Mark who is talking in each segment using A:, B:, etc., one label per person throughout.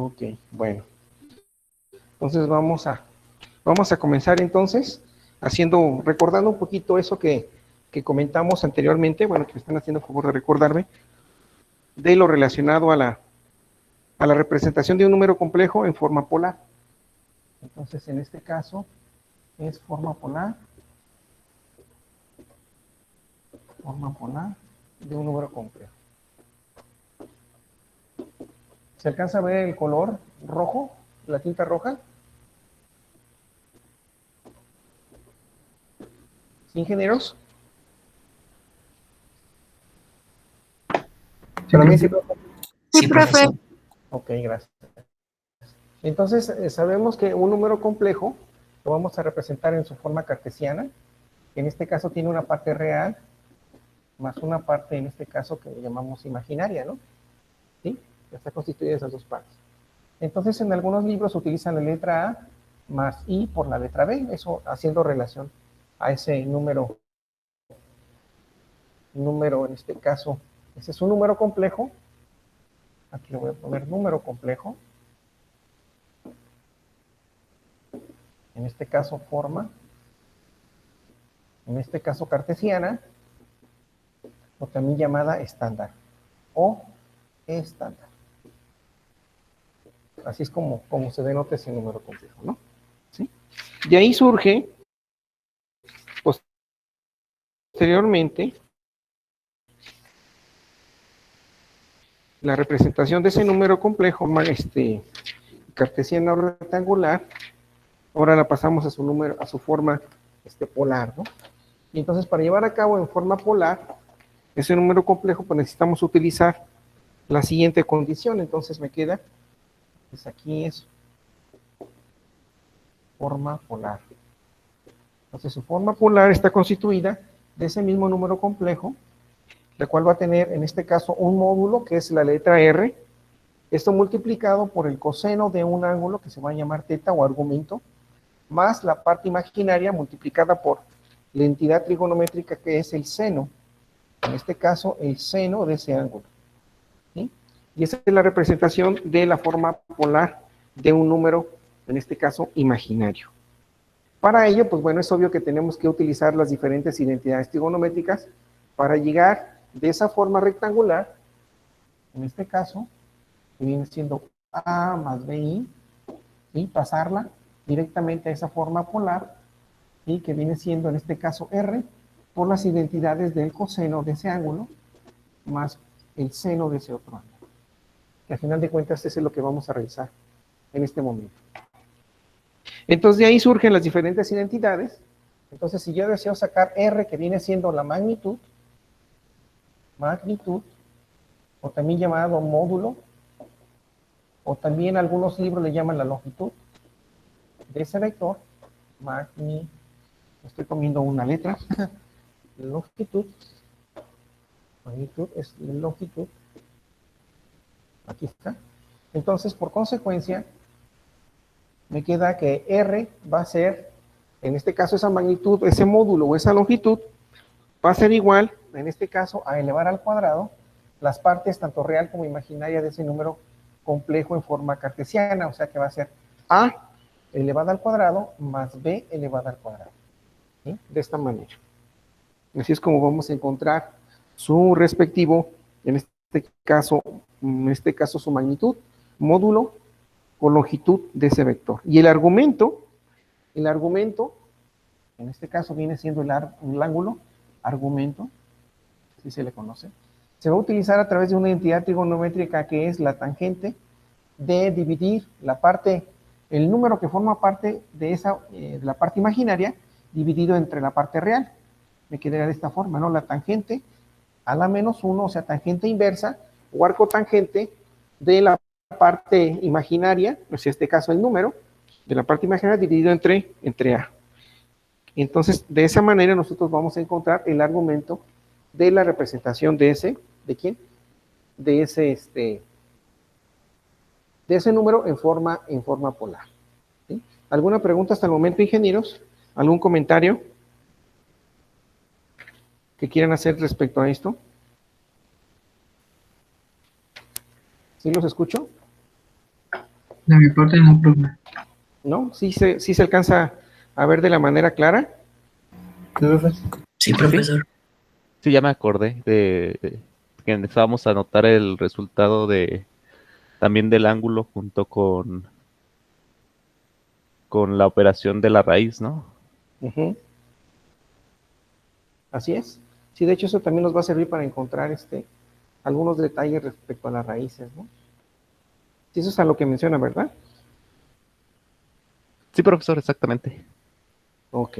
A: Ok, bueno. Entonces vamos a comenzar entonces recordando un poquito eso que comentamos anteriormente, bueno, que me están haciendo el favor de recordarme, de lo relacionado a la representación de un número complejo en forma polar. Entonces, en este caso, es forma polar de un número complejo. ¿Se alcanza a ver el color rojo, la tinta roja? ¿Sí, ingenieros?
B: Sí,
A: Para mí sí.
B: profe.
C: Sí, profesor.
A: Ok, gracias. Entonces, sabemos que un número complejo lo vamos a representar en su forma cartesiana, que en este caso tiene una parte real, más una parte, en este caso, que llamamos imaginaria, ¿no? ¿Sí? Ya está constituida de esas dos partes. Entonces, en algunos libros utilizan la letra A más I por la letra B, eso haciendo relación a ese número en este caso, ese es un número complejo, aquí le voy a poner número complejo, en este caso forma, en este caso cartesiana, o también llamada estándar, o estándar. Así es como se denota ese número complejo, ¿no? ¿Sí? De ahí surge, posteriormente, la representación de ese número complejo, cartesiana o rectangular, ahora la pasamos a su forma polar, ¿no? Y entonces, para llevar a cabo en forma polar ese número complejo, pues necesitamos utilizar la siguiente condición. Entonces me queda, pues aquí es forma polar. Entonces su forma polar está constituida de ese mismo número complejo, la cual va a tener en este caso un módulo que es la letra R, esto multiplicado por el coseno de un ángulo que se va a llamar teta o argumento, más la parte imaginaria multiplicada por la entidad trigonométrica que es el seno, en este caso el seno de ese ángulo. ¿Sí? Y esa es la representación de la forma polar de un número, en este caso imaginario. Para ello, pues bueno, es obvio que tenemos que utilizar las diferentes identidades trigonométricas para llegar de esa forma rectangular, en este caso, que viene siendo A más BI, y pasarla directamente a esa forma polar, y que viene siendo en este caso R, por las identidades del coseno de ese ángulo, más el seno de ese otro ángulo. Que al final de cuentas, eso es lo que vamos a realizar en este momento. Entonces, de ahí surgen las diferentes identidades. Entonces, si yo deseo sacar R, que viene siendo la magnitud, o también llamado módulo, o también algunos libros le llaman la longitud de ese vector, estoy comiendo una letra, magnitud es longitud, aquí está. Entonces, por consecuencia, me queda que R va a ser, en este caso, esa magnitud, ese módulo o esa longitud, va a ser igual, en este caso, a elevar al cuadrado las partes tanto real como imaginaria de ese número complejo en forma cartesiana, o sea que va a ser A elevada al cuadrado más B elevada al cuadrado. ¿Sí? De esta manera. Así es como vamos a encontrar su respectivo, en este caso su magnitud, módulo o longitud de ese vector. Y el argumento, en este caso viene siendo el ángulo, argumento, así se le conoce, se va a utilizar a través de una entidad trigonométrica que es la tangente de dividir la parte, el número que forma parte de esa, de la parte imaginaria, dividido entre la parte real. Me quedaría de esta forma, ¿no? La tangente a la menos 1, o sea, tangente inversa, o arco tangente de la parte imaginaria, o sea, en este caso el número, de la parte imaginaria dividido entre A. Entonces, de esa manera nosotros vamos a encontrar el argumento de la representación de ese, ¿de quién? De ese número en forma polar. ¿Sí? ¿Alguna pregunta hasta el momento, ingenieros? ¿Algún comentario que quieran hacer respecto a esto? ¿Sí los escucho?
B: De mi parte no, profe.
A: ¿No? ¿Sí se alcanza a ver de la manera clara?
B: Sí, profesor.
C: Sí, ya me acordé de que necesitábamos anotar el resultado de también del ángulo junto con la operación de la raíz, ¿no?
A: Ujú. Así es. Sí, de hecho eso también nos va a servir para encontrar algunos detalles respecto a las raíces, ¿no? Sí, eso es a lo que menciona, ¿verdad?
C: Sí, profesor, exactamente.
A: Ok.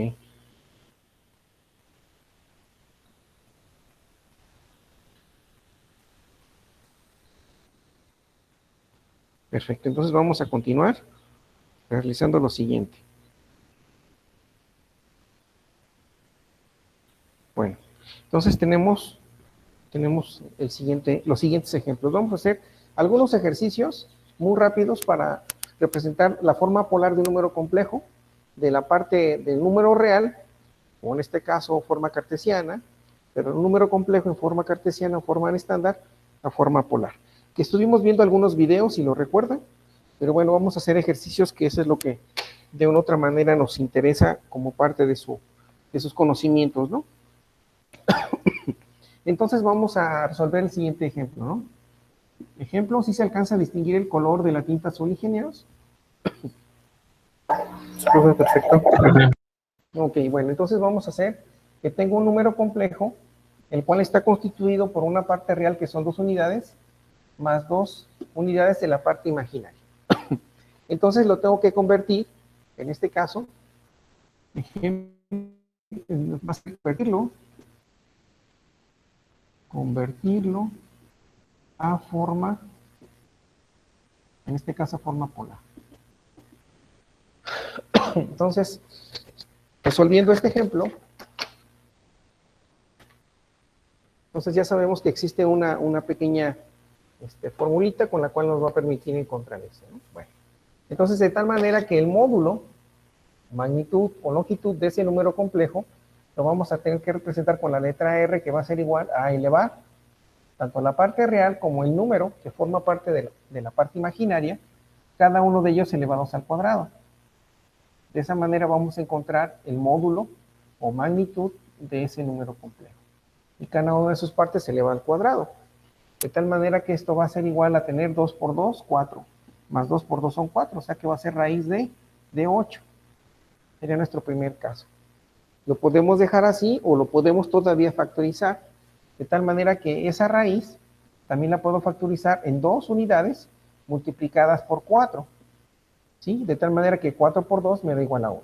A: Perfecto, entonces vamos a continuar realizando lo siguiente. Bueno, entonces tenemos los siguientes ejemplos. Vamos a hacer algunos ejercicios muy rápidos para representar la forma polar de un número complejo de la parte del número real, o en este caso forma cartesiana, pero un número complejo en forma cartesiana o forma estándar a forma polar. Que estuvimos viendo algunos videos, si lo recuerdan, pero bueno, vamos a hacer ejercicios que eso es lo que de una u otra manera nos interesa como parte de sus conocimientos, ¿no? Entonces vamos a resolver el siguiente ejemplo, ¿no? Ejemplo, si se alcanza a distinguir el color de la tinta azul, ingenieros.
B: Profe, perfecto.
A: Ok, bueno, entonces vamos a hacer que tengo un número complejo, el cual está constituido por una parte real que son 2 unidades, más 2 unidades de la parte imaginaria. Entonces lo tengo que convertir, en este caso, convertirlo a forma, en este caso a forma polar. Entonces, resolviendo este ejemplo, entonces ya sabemos que existe una pequeña formulita con la cual nos va a permitir encontrar eso, ¿no? Bueno, entonces de tal manera que el módulo, magnitud o longitud de ese número complejo, lo vamos a tener que representar con la letra R, que va a ser igual a elevar tanto la parte real como el número que forma parte de la parte imaginaria, cada uno de ellos elevados al cuadrado. De esa manera vamos a encontrar el módulo o magnitud de ese número complejo. Y cada una de sus partes se eleva al cuadrado. De tal manera que esto va a ser igual a tener 2 por 2, 4. Más 2 por 2 son 4, o sea que va a ser raíz de 8. Sería nuestro primer caso. Lo podemos dejar así o lo podemos todavía factorizar, de tal manera que esa raíz también la puedo factorizar en 2 unidades multiplicadas por 4. ¿Sí? De tal manera que 4 por 2 me da igual a 8.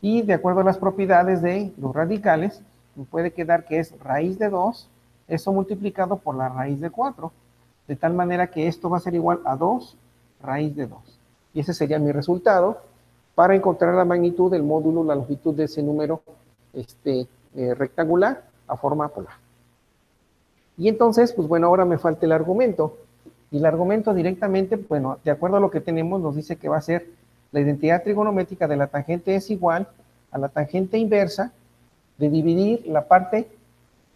A: Y de acuerdo a las propiedades de los radicales, me puede quedar que es raíz de 2, eso multiplicado por la raíz de 4, de tal manera que esto va a ser igual a 2 raíz de 2. Y ese sería mi resultado para encontrar la magnitud del módulo, la longitud de ese número rectangular a forma polar. Y entonces, pues bueno, ahora me falta el argumento. Y el argumento directamente, bueno, de acuerdo a lo que tenemos, nos dice que va a ser la identidad trigonométrica de la tangente es igual a la tangente inversa de dividir la parte,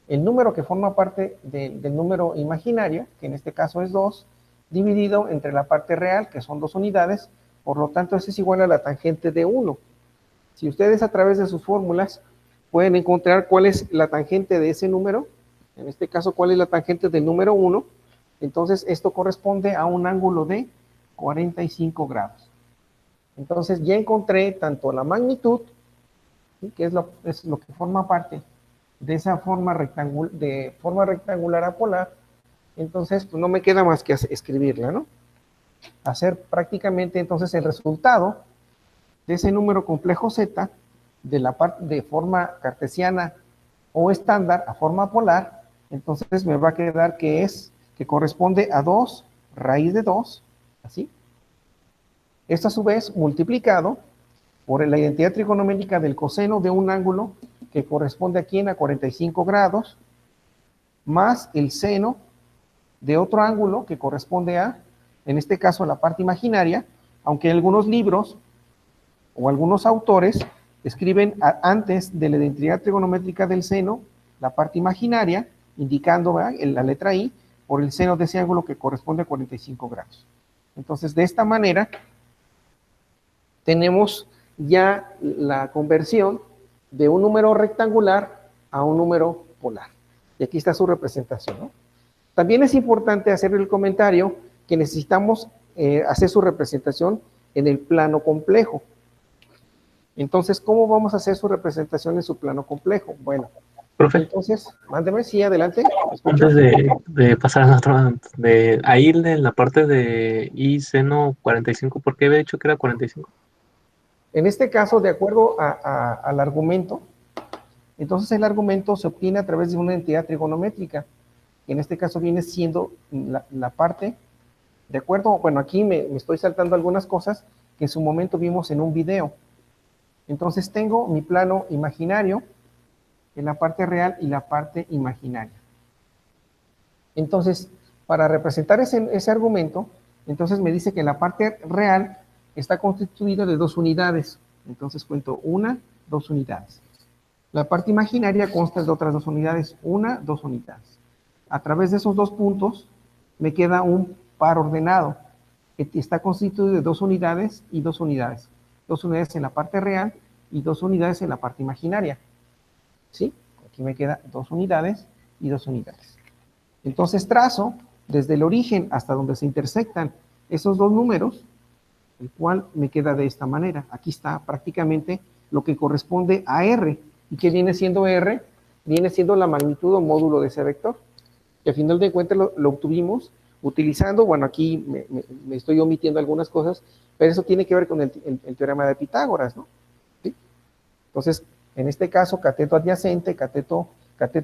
A: el número que forma parte del número imaginario, que en este caso es 2, dividido entre la parte real, que son 2 unidades, por lo tanto, eso es igual a la tangente de 1. Si ustedes a través de sus fórmulas pueden encontrar cuál es la tangente de ese número, en este caso cuál es la tangente del número 1, entonces esto corresponde a un ángulo de 45 grados. Entonces ya encontré tanto la magnitud, ¿sí?, que es lo que forma parte de esa forma rectangular a polar, entonces pues no me queda más que escribirla, ¿no? Hacer prácticamente entonces el resultado de ese número complejo z de la parte de forma cartesiana o estándar a forma polar, entonces me va a quedar que corresponde a 2 raíz de 2, así. Esto a su vez multiplicado por la identidad trigonométrica del coseno de un ángulo que corresponde aquí a 45 grados, más el seno de otro ángulo que corresponde a, en este caso, la parte imaginaria, aunque algunos libros o algunos autores escriben antes de la identidad trigonométrica del seno la parte imaginaria, indicando, ¿verdad?, en la letra I, por el seno de ese ángulo que corresponde a 45 grados. Entonces, de esta manera, tenemos ya la conversión de un número rectangular a un número polar. Y aquí está su representación, ¿no? También es importante hacer el comentario que necesitamos hacer su representación en el plano complejo. Entonces, ¿cómo vamos a hacer su representación en su plano complejo? Bueno,
B: Profe,
A: entonces, mándeme, sí, adelante. ¿Escucho?
B: antes de pasar a otro, ahí en la parte de I seno 45, ¿por qué había dicho que era 45?
A: En este caso, de acuerdo al argumento, entonces el argumento se obtiene a través de una entidad trigonométrica, que en este caso viene siendo la parte, de acuerdo, bueno, aquí me estoy saltando algunas cosas que en su momento vimos en un video. Entonces tengo mi plano imaginario, en la parte real y la parte imaginaria. Entonces, para representar ese argumento, entonces me dice que la parte real está constituida de dos unidades. Entonces cuento una, dos unidades. La parte imaginaria consta de otras dos unidades, una, dos unidades. A través de esos dos puntos me queda un par ordenado que está constituido de dos unidades y dos unidades. Dos unidades en la parte real y dos unidades en la parte imaginaria. ¿Sí? Aquí me queda dos unidades y dos unidades. Entonces trazo desde el origen hasta donde se intersectan esos dos números, el cual me queda de esta manera. Aquí está prácticamente lo que corresponde a R. ¿Y qué viene siendo R? Viene siendo la magnitud o módulo de ese vector. Y al final de cuentas lo obtuvimos utilizando, bueno, aquí me estoy omitiendo algunas cosas, pero eso tiene que ver con el teorema de Pitágoras, ¿no? ¿Sí? Entonces, en este caso, cateto adyacente, cateto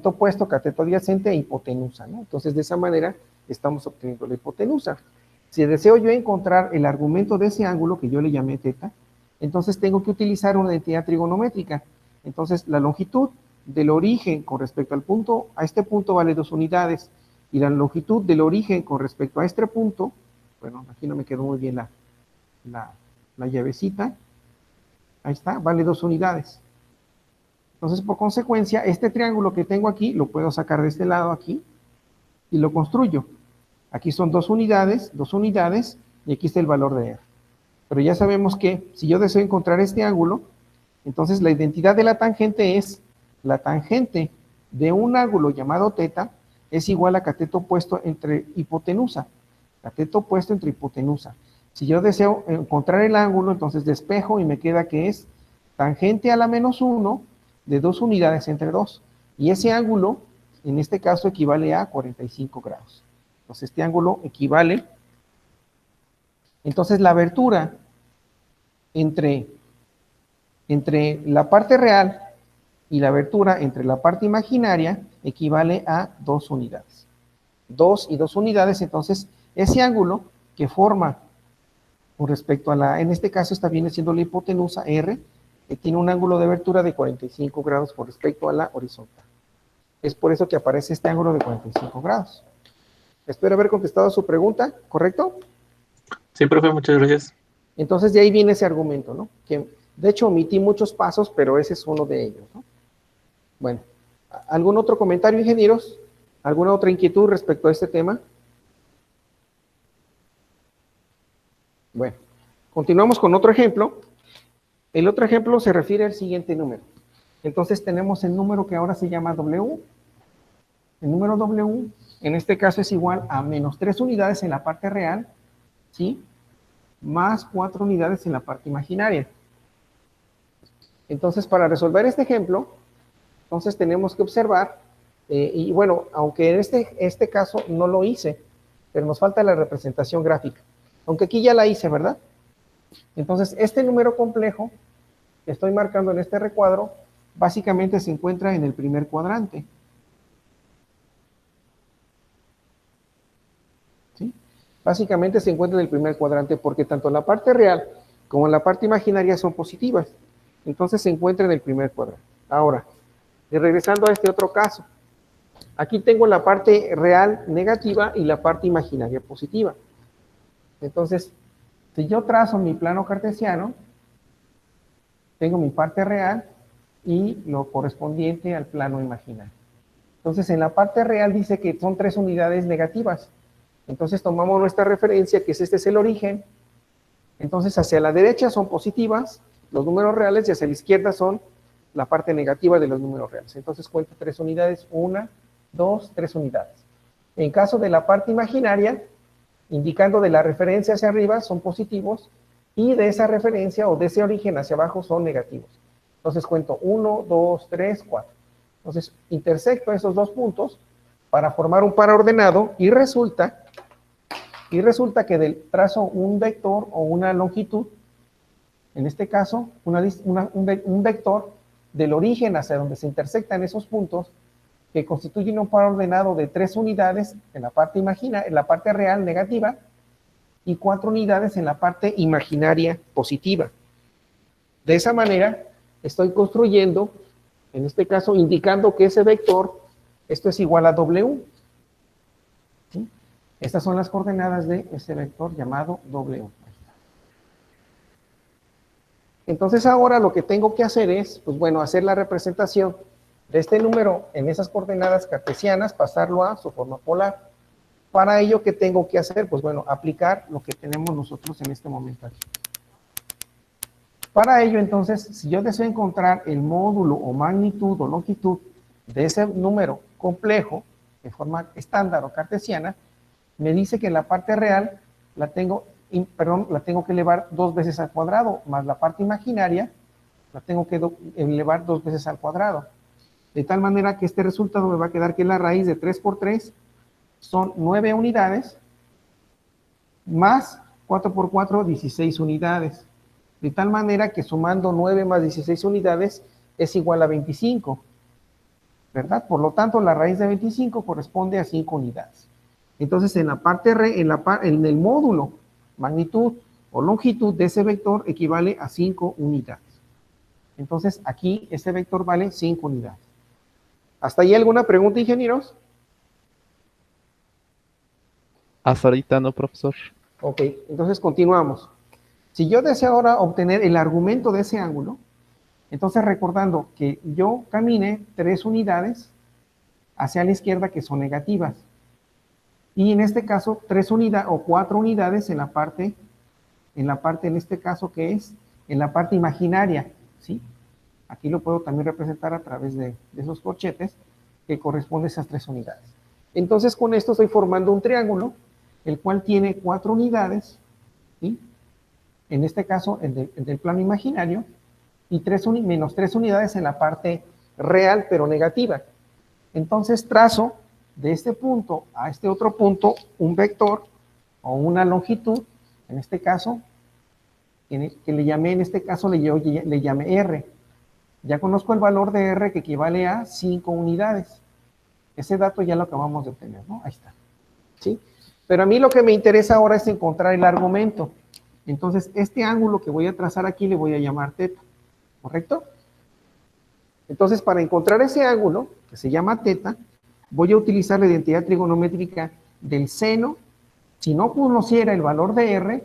A: opuesto, cateto adyacente e hipotenusa, ¿no? Entonces, de esa manera estamos obteniendo la hipotenusa. Si deseo yo encontrar el argumento de ese ángulo, que yo le llamé teta, entonces tengo que utilizar una entidad trigonométrica. Entonces, la longitud del origen con respecto al punto, a este punto vale 2 unidades, y la longitud del origen con respecto a este punto, bueno, aquí no me quedó muy bien la llavecita, ahí está, vale 2 unidades. Entonces, por consecuencia, este triángulo que tengo aquí, lo puedo sacar de este lado aquí, y lo construyo. Aquí son 2 unidades, y aquí está el valor de R. Pero ya sabemos que, si yo deseo encontrar este ángulo, entonces la identidad de la tangente es la tangente de un ángulo llamado teta es igual a cateto opuesto entre hipotenusa. Cateto opuesto entre hipotenusa. Si yo deseo encontrar el ángulo, entonces despejo y me queda que es tangente a la menos 1 de 2 unidades entre 2. Y ese ángulo, en este caso, equivale a 45 grados. Entonces este ángulo equivale. Entonces la abertura entre la parte real y la abertura entre la parte imaginaria equivale a 2 unidades. 2 y 2 unidades, entonces ese ángulo que forma con respecto a en este caso esta viene siendo la hipotenusa R, que tiene un ángulo de abertura de 45 grados con respecto a la horizontal. Es por eso que aparece este ángulo de 45 grados. Espero haber contestado su pregunta, ¿correcto?
B: Sí, profe, muchas gracias.
A: Entonces de ahí viene ese argumento, ¿no? Que de hecho omití muchos pasos, pero ese es uno de ellos, ¿no? Bueno, ¿algún otro comentario, ingenieros? ¿Alguna otra inquietud respecto a este tema? Bueno, continuamos con otro ejemplo. El otro ejemplo se refiere al siguiente número. Entonces tenemos el número que ahora se llama W. El número W, en este caso, es igual a menos 3 unidades en la parte real, ¿sí? Más 4 unidades en la parte imaginaria. Entonces, para resolver este ejemplo, entonces tenemos que observar, y bueno, aunque en este caso no lo hice, pero nos falta la representación gráfica. Aunque aquí ya la hice, ¿verdad? Entonces, este número complejo que estoy marcando en este recuadro, básicamente se encuentra en el primer cuadrante. ¿Sí? Básicamente se encuentra en el primer cuadrante porque tanto la parte real como la parte imaginaria son positivas. Entonces se encuentra en el primer cuadrante. Ahora, y regresando a este otro caso, aquí tengo la parte real negativa y la parte imaginaria positiva. Entonces, si yo trazo mi plano cartesiano, tengo mi parte real y lo correspondiente al plano imaginario. Entonces, en la parte real dice que son 3 unidades negativas. Entonces, tomamos nuestra referencia, que este es el origen, Entonces, hacia la derecha son positivas los números reales y hacia la izquierda son la parte negativa de los números reales. Entonces, cuento 3 unidades, 1, 2, 3 unidades. En caso de la parte imaginaria, indicando de la referencia hacia arriba son positivos y de esa referencia o de ese origen hacia abajo son negativos. Entonces, cuento 1, 2, 3, 4. Entonces, intersecto esos dos puntos para formar un par ordenado y resulta que trazo un vector o una longitud, en este caso, un vector del origen hacia donde se intersectan esos puntos, que constituyen un par ordenado de 3 unidades en la parte en la parte real negativa, y 4 unidades en la parte imaginaria positiva. De esa manera, estoy construyendo, en este caso, indicando que ese vector, esto es igual a W. ¿Sí? Estas son las coordenadas de ese vector llamado W. Entonces ahora lo que tengo que hacer es, pues bueno, hacer la representación de este número en esas coordenadas cartesianas, pasarlo a su forma polar. Para ello, ¿qué tengo que hacer? Pues bueno, aplicar lo que tenemos nosotros en este momento aquí. Para ello, entonces, si yo deseo encontrar el módulo o magnitud o longitud de ese número complejo, de forma estándar o cartesiana, me dice que en la parte real la tengo que elevar 2 veces al cuadrado, más la parte imaginaria la tengo que elevar 2 veces al cuadrado. De tal manera que este resultado me va a quedar que la raíz de 3 por 3 son 9 unidades, más 4 por 4, 16 unidades. De tal manera que sumando 9 más 16 unidades es igual a 25, ¿verdad? Por lo tanto, la raíz de 25 corresponde a 5 unidades. Entonces, en el módulo, magnitud o longitud de ese vector equivale a 5 unidades. Entonces, aquí este vector vale 5 unidades. ¿Hasta ahí alguna pregunta, ingenieros?
C: Hasta ahorita no, profesor.
A: Ok, entonces continuamos. Si yo deseo ahora obtener el argumento de ese ángulo, entonces recordando que yo camine 3 unidades hacia la izquierda que son negativas. Y en este caso, 3 unidades o 4 unidades en la parte, en este caso que es, en la parte imaginaria, ¿sí? Aquí lo puedo también representar a través de esos corchetes que corresponden a esas 3 unidades. Entonces, con esto estoy formando un triángulo, el cual tiene 4 unidades, ¿sí? En este caso, el del plano imaginario, y menos 3 unidades en la parte real, pero negativa. Entonces, trazo de este punto a este otro punto un vector o una longitud, en este caso, que le llamé, en este caso le llamé R. Ya conozco el valor de R que equivale a 5 unidades. Ese dato ya lo acabamos de obtener, ¿no? Ahí está. ¿Sí? Pero a mí lo que me interesa ahora es encontrar el argumento. Entonces, este ángulo que voy a trazar aquí le voy a llamar θ, ¿correcto? Entonces, para encontrar ese ángulo, que se llama θ, voy a utilizar la identidad trigonométrica del seno. Si no conociera el valor de R,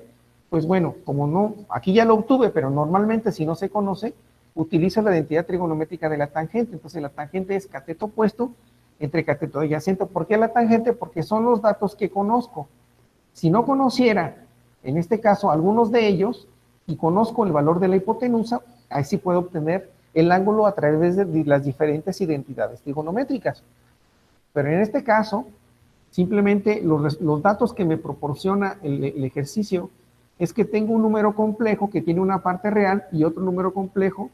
A: pues bueno, como no, aquí ya lo obtuve, pero normalmente si no se conoce, utilizo la identidad trigonométrica de la tangente. Entonces, la tangente es cateto opuesto entre cateto adyacente. ¿Por qué la tangente? Porque son los datos que conozco. Si no conociera, en este caso, algunos de ellos, y conozco el valor de la hipotenusa, ahí sí puedo obtener el ángulo a través de las diferentes identidades trigonométricas. Pero en este caso, simplemente los datos que me proporciona el ejercicio es que tengo un número complejo que tiene una parte real y otro número complejo.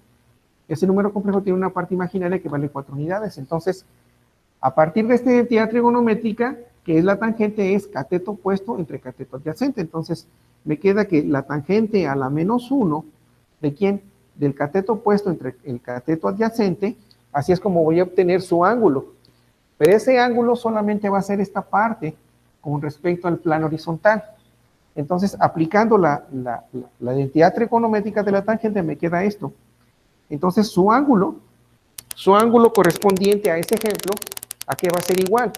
A: Ese número complejo tiene una parte imaginaria que vale 4 unidades. Entonces, a partir de esta identidad trigonométrica, que es la tangente, es cateto opuesto entre cateto adyacente. Entonces, me queda que la tangente a la menos 1, ¿de quién? Del cateto opuesto entre el cateto adyacente, así es como voy a obtener su ángulo. Pero ese ángulo solamente va a ser esta parte con respecto al plano horizontal. Entonces, aplicando la identidad trigonométrica de la tangente, me queda esto. Entonces, su ángulo correspondiente a ese ejemplo, ¿a qué va a ser igual?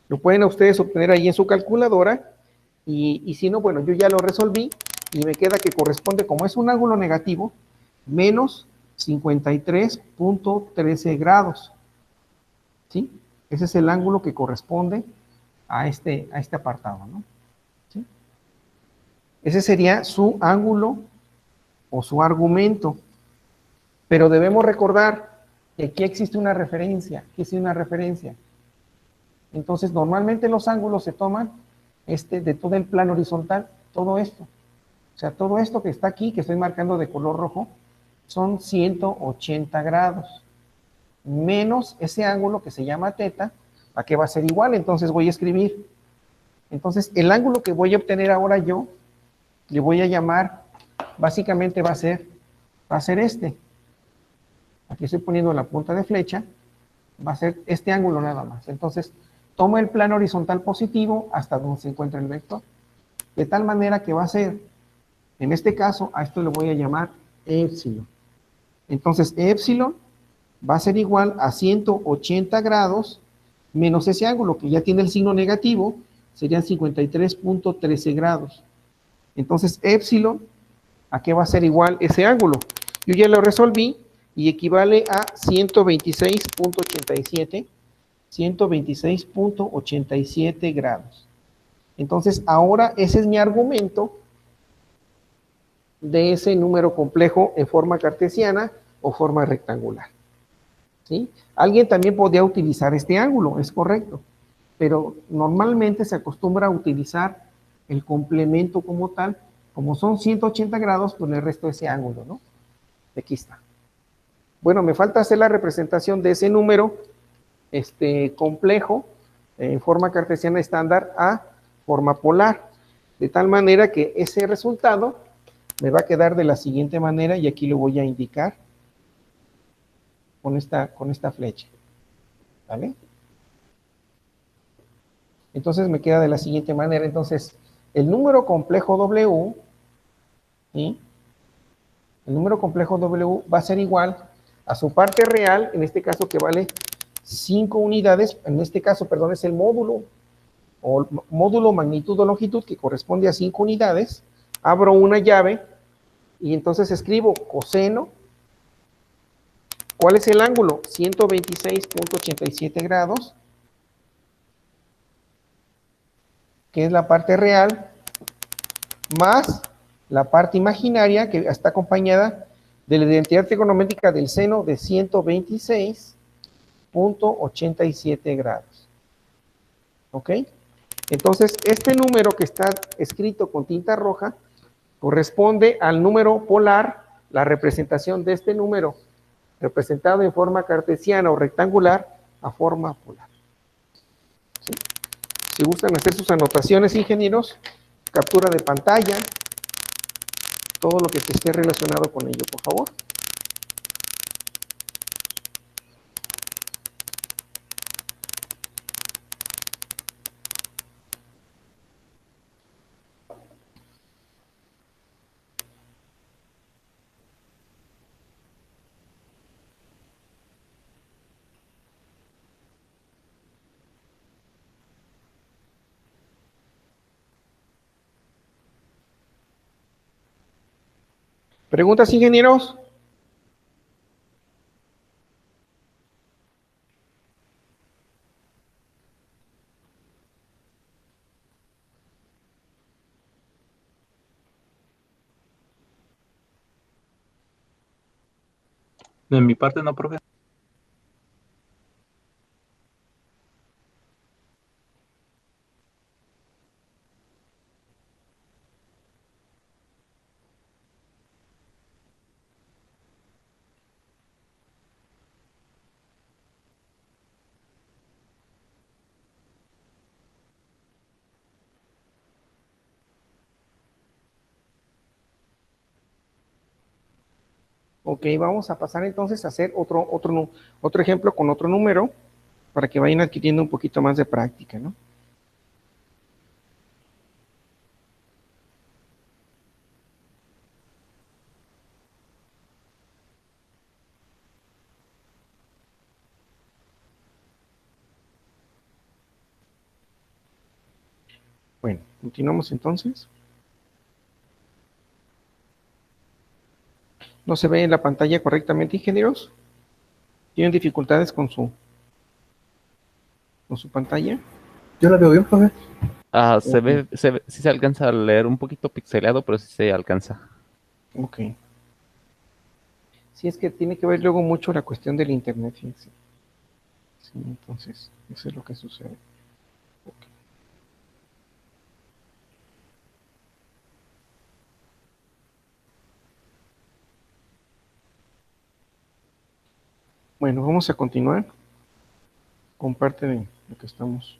A: Lo pueden ustedes obtener ahí en su calculadora, y si no, bueno, yo ya lo resolví, y me queda que corresponde, como es un ángulo negativo, menos 53.13 grados. ¿Sí? Ese es el ángulo que corresponde a este apartado, ¿no? ¿Sí? Ese sería su ángulo o su argumento. Pero debemos recordar que aquí existe una referencia. Aquí existe una referencia. Entonces, normalmente los ángulos se toman de todo el plano horizontal, todo esto. O sea, todo esto que está aquí, que estoy marcando de color rojo, son 180 grados. Menos ese ángulo que se llama teta, ¿a qué va a ser igual? Entonces voy a escribir. Entonces, el ángulo que voy a obtener ahora yo, le voy a llamar, básicamente va a ser este. Aquí estoy poniendo la punta de flecha, va a ser este ángulo nada más. Entonces, tomo el plano horizontal positivo hasta donde se encuentra el vector, de tal manera que va a ser, en este caso, a esto le voy a llamar épsilon. Entonces, épsilon va a ser igual a 180 grados menos ese ángulo que ya tiene el signo negativo, serían 53.13 grados. Entonces, épsilon, ¿a qué va a ser igual ese ángulo? Yo ya lo resolví y equivale a 126.87 grados. Entonces, ahora ese es mi argumento de ese número complejo en forma cartesiana o forma rectangular. ¿Sí? Alguien también podría utilizar este ángulo, es correcto, pero normalmente se acostumbra a utilizar el complemento como tal, como son 180 grados, pues le resto ese ángulo, ¿no? Aquí está. Bueno, me falta hacer la representación de ese número complejo en forma cartesiana estándar a forma polar, de tal manera que ese resultado me va a quedar de la siguiente manera, y aquí lo voy a indicar con esta flecha, ¿vale? Entonces me queda de la siguiente manera. Entonces, el número complejo W, ¿sí? El número complejo W va a ser igual a su parte real, en este caso que vale 5 unidades, en este caso, perdón, es el módulo, o módulo magnitud o longitud, que corresponde a 5 unidades. Abro una llave, y entonces escribo coseno. ¿Cuál es el ángulo? 126.87 grados, que es la parte real, más la parte imaginaria, que está acompañada de la identidad trigonométrica del seno de 126.87 grados. ¿Ok? Entonces, este número que está escrito con tinta roja corresponde al número polar, la representación de este número representado en forma cartesiana o rectangular a forma polar. ¿Sí? Si gustan hacer sus anotaciones, ingenieros, captura de pantalla, todo lo que esté relacionado con ello, por favor. ¿Preguntas, ingenieros?
B: De mi parte no, profe.
A: Ok, vamos a pasar entonces a hacer otro ejemplo con otro número, para que vayan adquiriendo un poquito más de práctica, ¿no? Bueno, continuamos entonces. ¿No se ve en la pantalla correctamente, ingenieros? ¿Tienen dificultades con su pantalla?
D: Yo la veo bien, profe.
C: Sí se alcanza a leer un poquito pixeleado, pero sí se alcanza.
A: Ok. Sí, es que tiene que ver luego mucho la cuestión del internet, fíjense. Sí, entonces, eso es lo que sucede. Ok. Bueno, vamos a continuar con parte de lo que estamos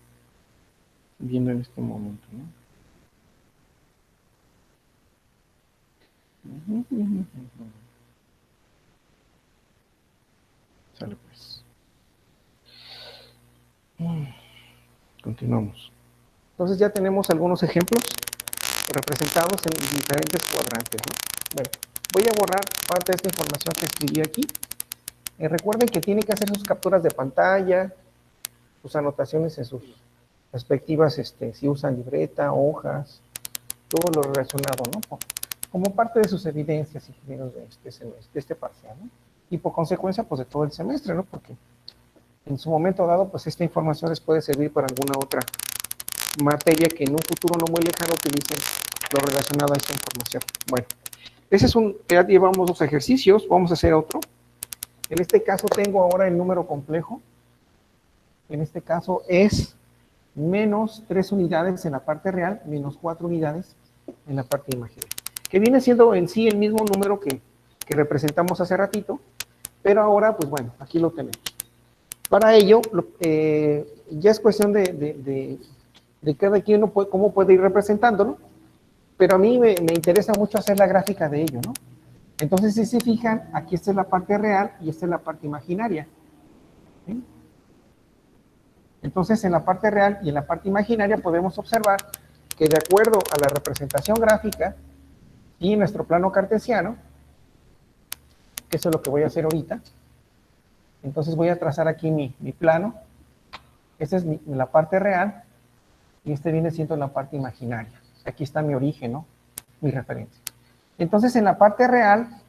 A: viendo en este momento, ¿no? Sale pues. Continuamos. Entonces ya tenemos algunos ejemplos representados en diferentes cuadrantes, ¿no? Bueno, voy a borrar parte de esta información que escribí aquí. Recuerden que tienen que hacer sus capturas de pantalla, sus anotaciones en sus respectivas, si usan libreta, hojas, todo lo relacionado, ¿no? Como parte de sus evidencias, ingenieros, de este semestre, de este parcial, ¿no? Y por consecuencia, pues de todo el semestre, ¿no? Porque en su momento dado, pues esta información les puede servir para alguna otra materia que en un futuro no muy lejano utilicen lo relacionado a esta información. Bueno, ese es ya llevamos 2 ejercicios, vamos a hacer otro. En este caso tengo ahora el número complejo. En este caso es menos 3 unidades en la parte real, menos 4 unidades en la parte imaginaria. Que viene siendo en sí el mismo número que representamos hace ratito, pero ahora, pues bueno, aquí lo tenemos. Para ello, ya es cuestión de cada quien cómo puede ir representándolo, pero a mí me interesa mucho hacer la gráfica de ello, ¿no? Entonces, si se fijan, aquí esta es la parte real y esta es la parte imaginaria. ¿Sí? Entonces, en la parte real y en la parte imaginaria podemos observar que de acuerdo a la representación gráfica y nuestro plano cartesiano, que eso es lo que voy a hacer ahorita, entonces voy a trazar aquí mi plano. Esta es la parte real y este viene siendo la parte imaginaria. Aquí está mi origen, ¿no? Mi referencia. Entonces, en la parte real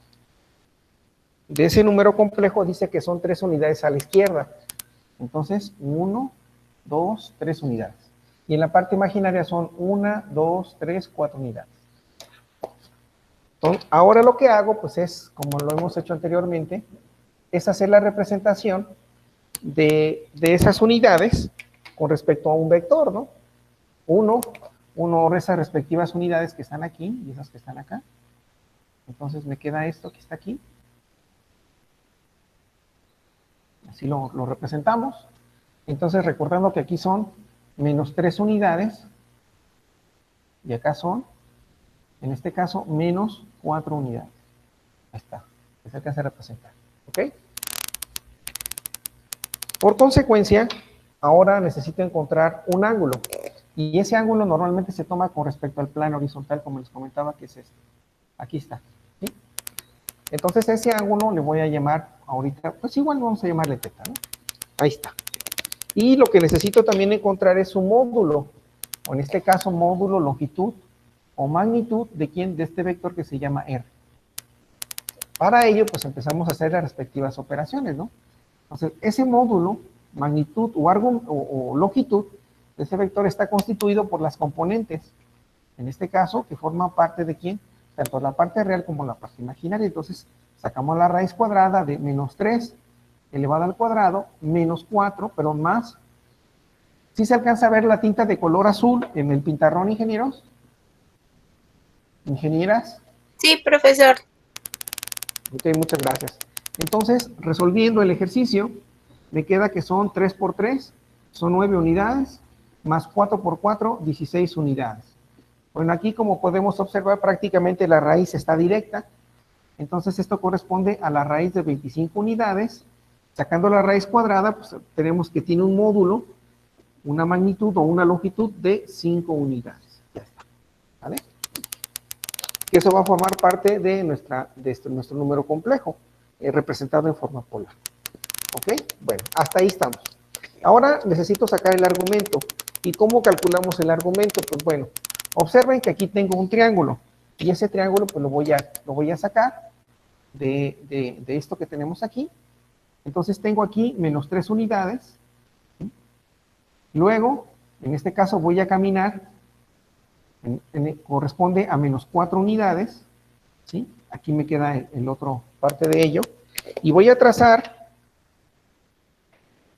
A: de ese número complejo dice que son 3 unidades a la izquierda. Entonces, 1, 2, 3 unidades. Y en la parte imaginaria son 1, 2, 3, 4 unidades. Entonces, ahora lo que hago, pues es, como lo hemos hecho anteriormente, es hacer la representación de esas unidades con respecto a un vector, ¿no? Uno de esas respectivas unidades que están aquí y esas que están acá. Entonces me queda esto que está aquí. Así lo representamos. Entonces, recordando que aquí son menos 3 unidades, y acá son, en este caso, menos 4 unidades. Ahí está, es el que hace representar. ¿Ok? Por consecuencia, ahora necesito encontrar un ángulo, y ese ángulo normalmente se toma con respecto al plano horizontal, como les comentaba, que es este. Aquí está. ¿Sí? Entonces, ese ángulo le voy a llamar ahorita, pues igual vamos a llamarle teta, ¿no? Ahí está. Y lo que necesito también encontrar es su módulo, o en este caso módulo, longitud o magnitud de este vector que se llama R. Para ello, pues empezamos a hacer las respectivas operaciones, ¿no? Entonces, ese módulo, magnitud o longitud de ese vector está constituido por las componentes, en este caso, que forman parte de ¿quién? Tanto la parte real como la parte imaginaria. Entonces, sacamos la raíz cuadrada de menos 3 elevado al cuadrado, menos 4, pero más. ¿Sí se alcanza a ver la tinta de color azul en el pintarrón, ingenieros? ¿Ingenieras?
D: Sí, profesor.
A: Ok, muchas gracias. Entonces, resolviendo el ejercicio, me queda que son 3 por 3, son 9 unidades, más 4 por 4, 16 unidades. Bueno, aquí como podemos observar, prácticamente la raíz está directa, entonces esto corresponde a la raíz de 25 unidades. Sacando la raíz cuadrada, pues tenemos que tiene un módulo, una magnitud o una longitud de 5 unidades. Ya está. ¿Vale? Que eso va a formar parte de nuestro número complejo, representado en forma polar. ¿Ok? Bueno, hasta ahí estamos. Ahora necesito sacar el argumento. ¿Y cómo calculamos el argumento? Pues bueno, observen que aquí tengo un triángulo. Y ese triángulo pues lo voy a sacar de esto que tenemos aquí. Entonces tengo aquí menos 3 unidades. Luego, en este caso voy a caminar corresponde a menos 4 unidades, ¿sí? Aquí me queda el otro parte de ello. Y voy a trazar,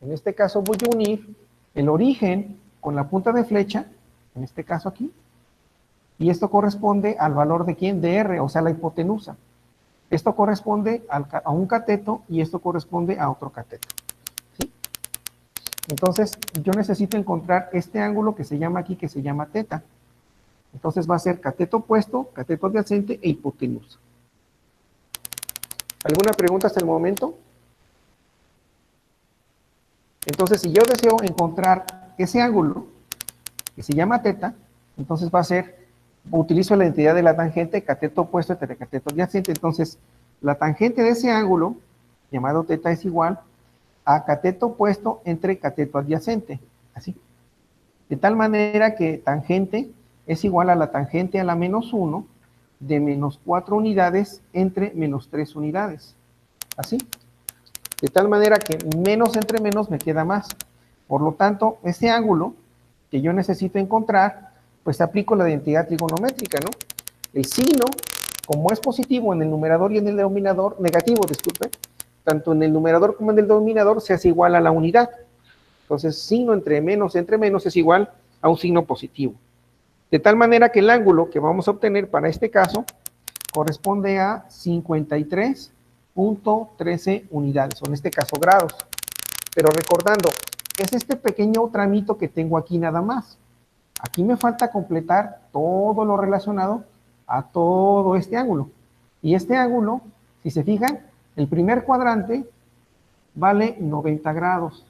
A: en este caso voy a unir el origen con la punta de flecha, en este caso aquí, y esto corresponde al valor de ¿quién? De R, o sea, la hipotenusa. Esto corresponde a un cateto y esto corresponde a otro cateto, ¿sí? Entonces, yo necesito encontrar este ángulo que se llama aquí, que se llama teta. Entonces va a ser cateto opuesto, cateto adyacente e hipotenusa. ¿Alguna pregunta hasta el momento? Entonces, si yo deseo encontrar ese ángulo, que se llama teta, entonces va a ser, utilizo la identidad de la tangente, cateto opuesto entre cateto adyacente. Entonces, la tangente de ese ángulo, llamado teta, es igual a cateto opuesto entre cateto adyacente, así. De tal manera que tangente es igual a la tangente a la menos 1 de menos 4 unidades entre menos 3 unidades, así. De tal manera que menos entre menos me queda más. Por lo tanto, ese ángulo que yo necesito encontrar, pues aplico la identidad trigonométrica, ¿no? El signo, como es positivo en el numerador y en el denominador, negativo, disculpe, tanto en el numerador como en el denominador se hace igual a la unidad. Entonces, signo entre menos es igual a un signo positivo. De tal manera que el ángulo que vamos a obtener para este caso corresponde a 53.13 unidades, o en este caso grados. Pero recordando, es este pequeño tramito que tengo aquí nada más. Aquí me falta completar todo lo relacionado a todo este ángulo. Y este ángulo, si se fijan, el primer cuadrante vale 90 grados.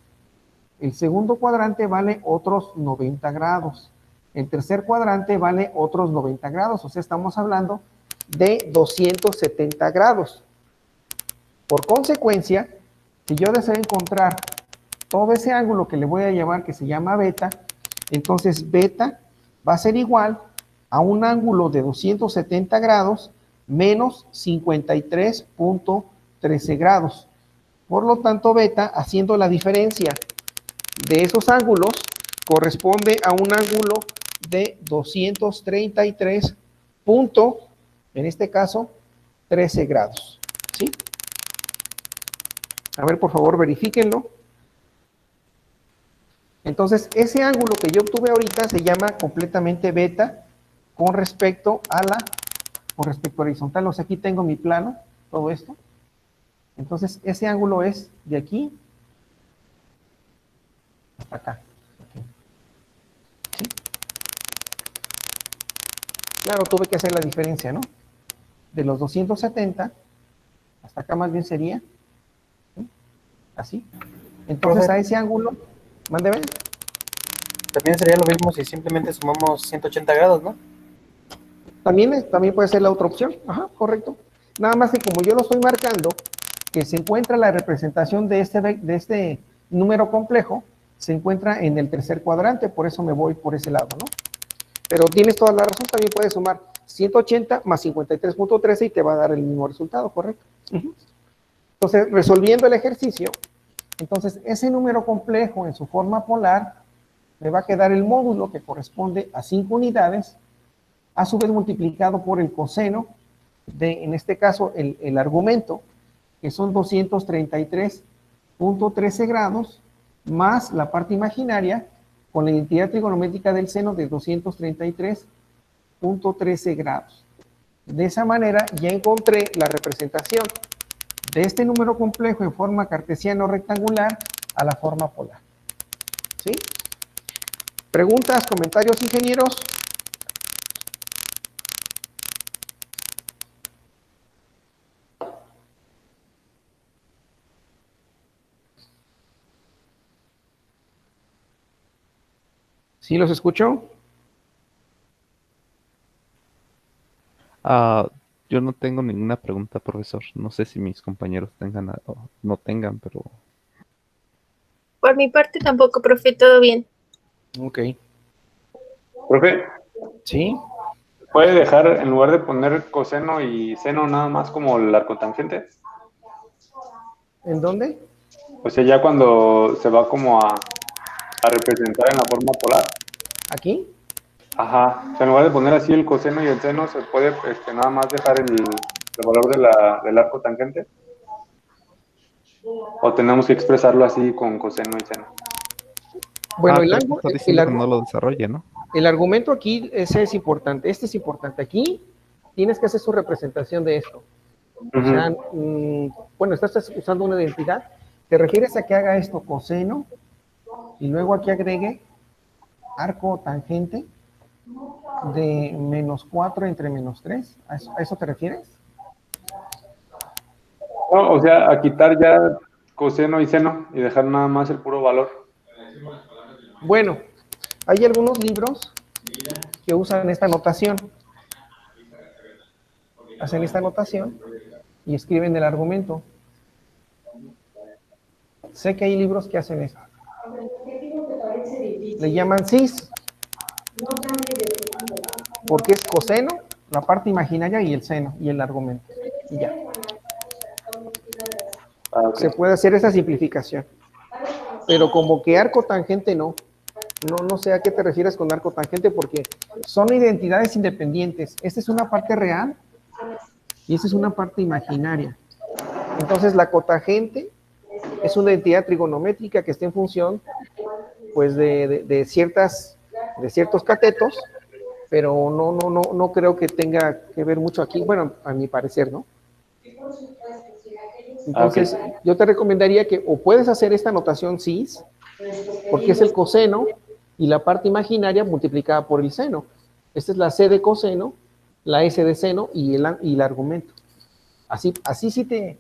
A: El segundo cuadrante vale otros 90 grados. El tercer cuadrante vale otros 90 grados. O sea, estamos hablando de 270 grados. Por consecuencia, si yo deseo encontrar todo ese ángulo que le voy a llamar, que se llama beta, entonces beta va a ser igual a un ángulo de 270 grados menos 53.13 grados. Por lo tanto, beta, haciendo la diferencia de esos ángulos, corresponde a un ángulo de 233 en este caso, 13 grados. ¿Sí? A ver, por favor, verifíquenlo. Entonces, ese ángulo que yo obtuve ahorita se llama completamente beta con respecto a la horizontal. O sea, aquí tengo mi plano, todo esto. Entonces, ese ángulo es de aquí hasta acá. ¿Sí? Claro, tuve que hacer la diferencia, ¿no? De los 270 hasta acá más bien sería, ¿sí? Así. Entonces, a ese ángulo, mándeme.
D: También sería lo mismo si simplemente sumamos 180 grados, ¿no?
A: También puede ser la otra opción. Ajá, correcto. Nada más que como yo lo estoy marcando, que se encuentra la representación de este número complejo, se encuentra en el tercer cuadrante, por eso me voy por ese lado, ¿no? Pero tienes toda la razón, también puedes sumar 180 más 53.13 y te va a dar el mismo resultado, ¿correcto? Entonces, resolviendo el ejercicio, entonces ese número complejo en su forma polar, me va a quedar el módulo que corresponde a 5 unidades, a su vez multiplicado por el coseno de, en este caso, el argumento, que son 233.13 grados, más la parte imaginaria, con la identidad trigonométrica del seno de 233.13 grados. De esa manera ya encontré la representación de este número complejo en forma cartesiana o rectangular a la forma polar. ¿Sí? ¿Preguntas, comentarios, ingenieros? ¿Sí los escucho?
C: Yo no tengo ninguna pregunta, profesor. No sé si mis compañeros tengan o no tengan, pero...
E: Por mi parte tampoco, profe, todo bien.
A: Ok.
F: Profe,
A: ¿Sí?
F: ¿puede dejar en lugar de poner coseno y seno nada más como la cotangente?
A: ¿En dónde?
F: O sea, ya cuando se va como a representar en la forma polar.
A: ¿Aquí?
F: Ajá, o sea, en lugar de poner así el coseno y el seno, se puede nada más dejar el valor del arco tangente. O tenemos que expresarlo así con coseno y seno.
A: Bueno,
C: Creo que está diciendo que no lo desarrolle, ¿no?
A: el argumento aquí, ese es importante, este es importante. Aquí tienes que hacer su representación de esto. O sea, bueno, estás usando una identidad, te refieres a que haga esto coseno y luego aquí agregue arco tangente de -4 entre -3. ¿A eso te refieres?
F: No, o sea, a quitar ya coseno y seno y dejar nada más el puro valor.
A: Bueno, hay algunos libros que usan esta notación. Hacen esta notación y escriben el argumento. Sé que hay libros que hacen esto. Le llaman cis, porque es coseno, la parte imaginaria y el seno y el argumento. Y ya.
F: Ok.
A: Se puede hacer esa simplificación. Pero como que arco tangente no. No sé a qué te refieres con arco tangente porque son identidades independientes. Esta es una parte real y esta es una parte imaginaria. Entonces la cotangente es una entidad trigonométrica que está en función pues de ciertos catetos, pero no creo que tenga que ver mucho aquí, bueno, a mi parecer, ¿no? Entonces, yo te recomendaría que o puedes hacer esta notación cis, porque es el coseno y la parte imaginaria multiplicada por el seno. Esta es la C de coseno, la S de seno y el argumento. Así sí te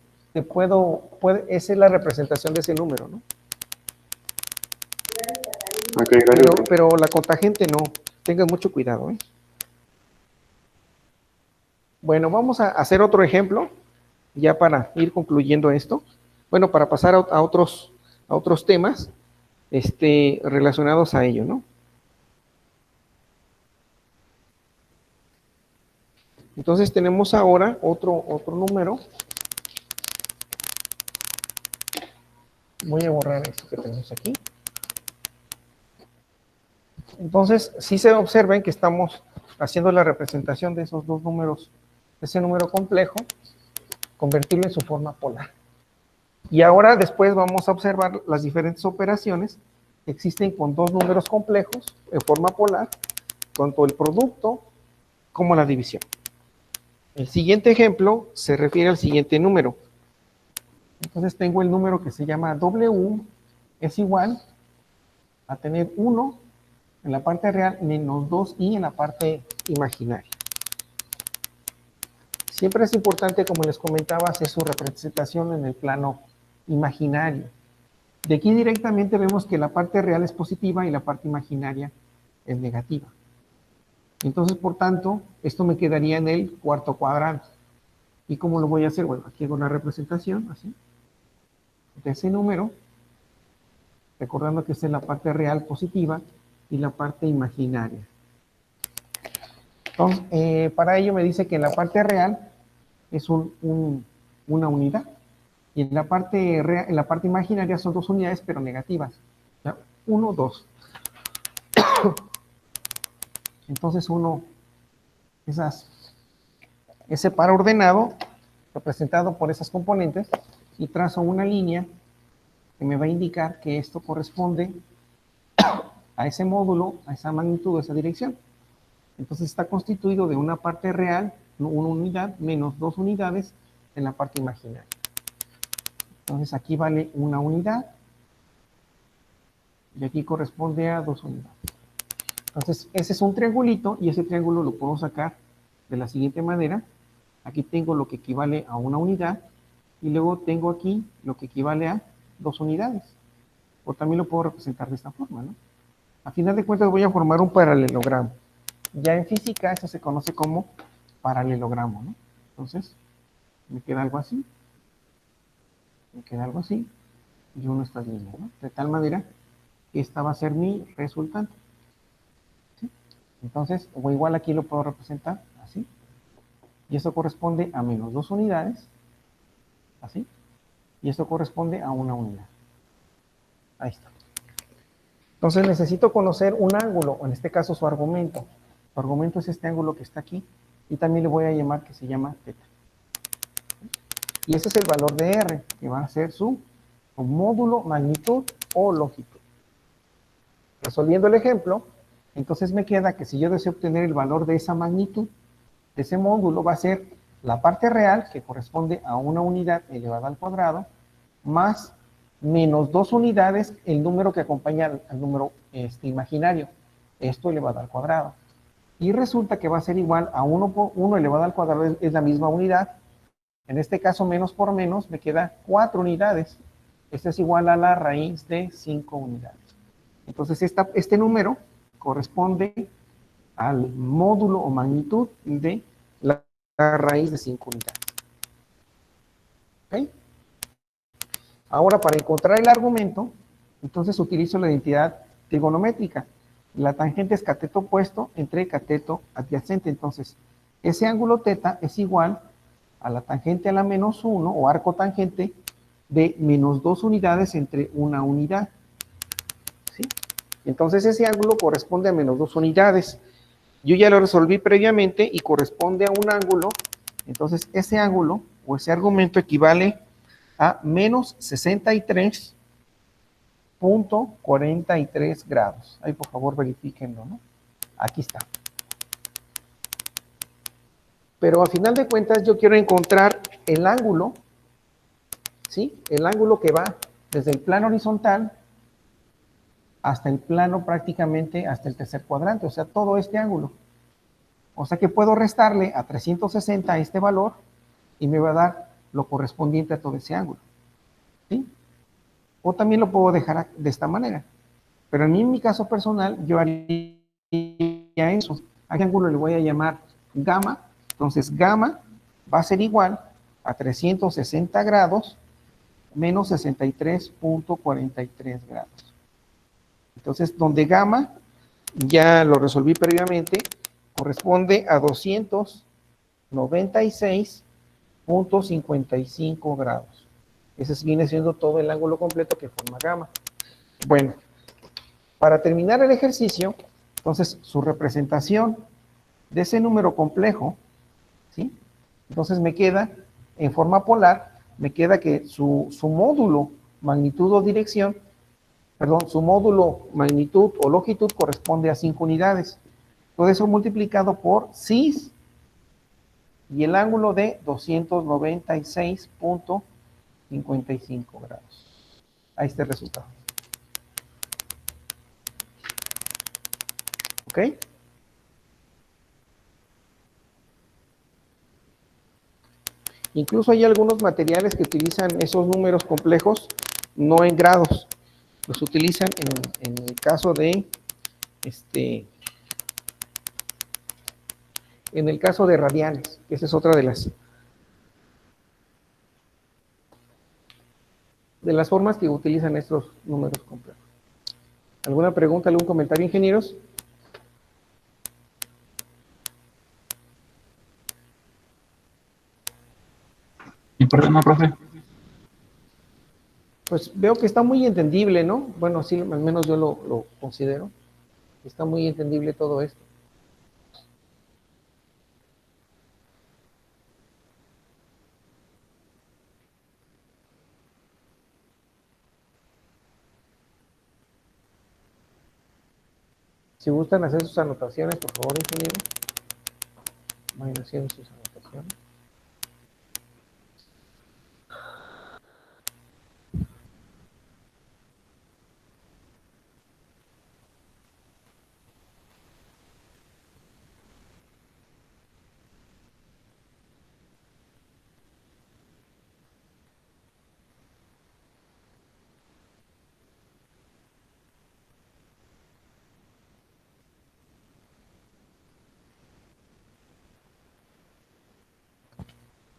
A: esa es la representación de ese número, ¿no?
F: Ok, gracias.
A: Pero la cotangente no, tengan mucho cuidado, ¿eh? Bueno, vamos a hacer otro ejemplo, ya para ir concluyendo esto. Bueno, para pasar a otros temas relacionados a ello, ¿no? Entonces tenemos ahora otro número. Voy a borrar esto que tenemos aquí. Entonces, sí se observen que estamos haciendo la representación de esos dos números, ese número complejo, convertirlo en su forma polar. Y ahora después vamos a observar las diferentes operaciones que existen con dos números complejos en forma polar, tanto el producto como la división. El siguiente ejemplo se refiere al siguiente número. Entonces tengo el número que se llama W, es igual a tener 1 en la parte real menos 2i en la parte imaginaria. Siempre es importante, como les comentaba, hacer su representación en el plano imaginario. De aquí directamente vemos que la parte real es positiva y la parte imaginaria es negativa. Entonces, por tanto, esto me quedaría en el cuarto cuadrante. ¿Y cómo lo voy a hacer? Bueno, aquí hago una representación, así, de ese número, recordando que esta es la parte real positiva y la parte imaginaria. Entonces, para ello me dice que en la parte real es una unidad. Y en la parte imaginaria son dos unidades, pero negativas. ¿Ya? 1, 2. Entonces ese par ordenado, representado por esas componentes, y trazo una línea que me va a indicar que esto corresponde a ese módulo, a esa magnitud, a esa dirección. Entonces está constituido de una parte real, una unidad, menos 2 unidades en la parte imaginaria. Entonces aquí vale una unidad y aquí corresponde a 2 unidades. Entonces ese es un triangulito y ese triángulo lo puedo sacar de la siguiente manera. Aquí tengo lo que equivale a una unidad y luego tengo aquí lo que equivale a 2 unidades. O también lo puedo representar de esta forma, ¿no? A final de cuentas voy a formar un paralelogramo. Ya en física eso se conoce como paralelogramo, ¿no? Entonces me queda algo así. Me queda algo así y uno estas líneas, ¿no? De tal manera que esta va a ser mi resultante. ¿Sí? Entonces, o igual aquí lo puedo representar así. Y esto corresponde a menos 2 unidades, así. Y esto corresponde a una unidad. Ahí está. Entonces necesito conocer un ángulo, en este caso su argumento. su argumento es este ángulo que está aquí, y también le voy a llamar que se llama θ. Y ese es el valor de R, que va a ser su módulo, magnitud o longitud. Resolviendo el ejemplo, entonces me queda que si yo deseo obtener el valor de esa magnitud, de ese módulo, va a ser la parte real, que corresponde a una unidad elevada al cuadrado, más menos 2 unidades, el número que acompaña al número imaginario, esto elevado al cuadrado. Y resulta que va a ser igual a 1 por 1 elevado al cuadrado, es la misma unidad. En este caso, menos por menos, me queda 4 unidades. Esto es igual a la raíz de 5 unidades. Entonces, este número corresponde al módulo o magnitud de la raíz de 5 unidades. ¿Ok? Ahora, para encontrar el argumento, entonces utilizo la identidad trigonométrica. La tangente es cateto opuesto entre cateto adyacente. Entonces, ese ángulo θ es igual a la tangente a la menos 1 o arco tangente de menos 2 unidades entre una unidad. ¿Sí? Entonces, ese ángulo corresponde a menos 2 unidades. Yo ya lo resolví previamente y corresponde a un ángulo. Entonces, ese ángulo o ese argumento equivale a menos 63.43 grados. Ahí, por favor, verifíquenlo, ¿no? Aquí está. Pero a final de cuentas yo quiero encontrar el ángulo, ¿sí? El ángulo que va desde el plano horizontal hasta el plano prácticamente, hasta el tercer cuadrante, o sea, todo este ángulo. O sea que puedo restarle a 360 este valor y me va a dar lo correspondiente a todo ese ángulo, ¿sí? O también lo puedo dejar de esta manera. Pero a mí, en mi caso personal, yo haría eso. A este ángulo le voy a llamar gamma. Entonces, gamma va a ser igual a 360 grados menos 63.43 grados. Entonces, donde gamma, ya lo resolví previamente, corresponde a 296.55 grados. Ese viene siendo todo el ángulo completo que forma gamma. Bueno, para terminar el ejercicio, entonces su representación de ese número complejo, ¿sí? Entonces me queda, en forma polar, me queda que su módulo, magnitud o dirección, perdón, su módulo, magnitud o longitud corresponde a 5 unidades. Todo eso multiplicado por cis y el ángulo de 296.55 grados. Ahí está el resultado. ¿Ok? Incluso hay algunos materiales que utilizan esos números complejos no en grados. Los utilizan en el caso de en el caso de radianes, que esa es otra de las formas que utilizan estos números complejos. ¿Alguna pregunta, algún comentario, ingenieros?
B: ¿Y problema, profe?
A: Pues veo que está muy entendible, ¿no? Bueno, sí, al menos yo lo considero. Está muy entendible todo esto. Si gustan hacer sus anotaciones, por favor, ingeniero. Vayan haciendo sus anotaciones.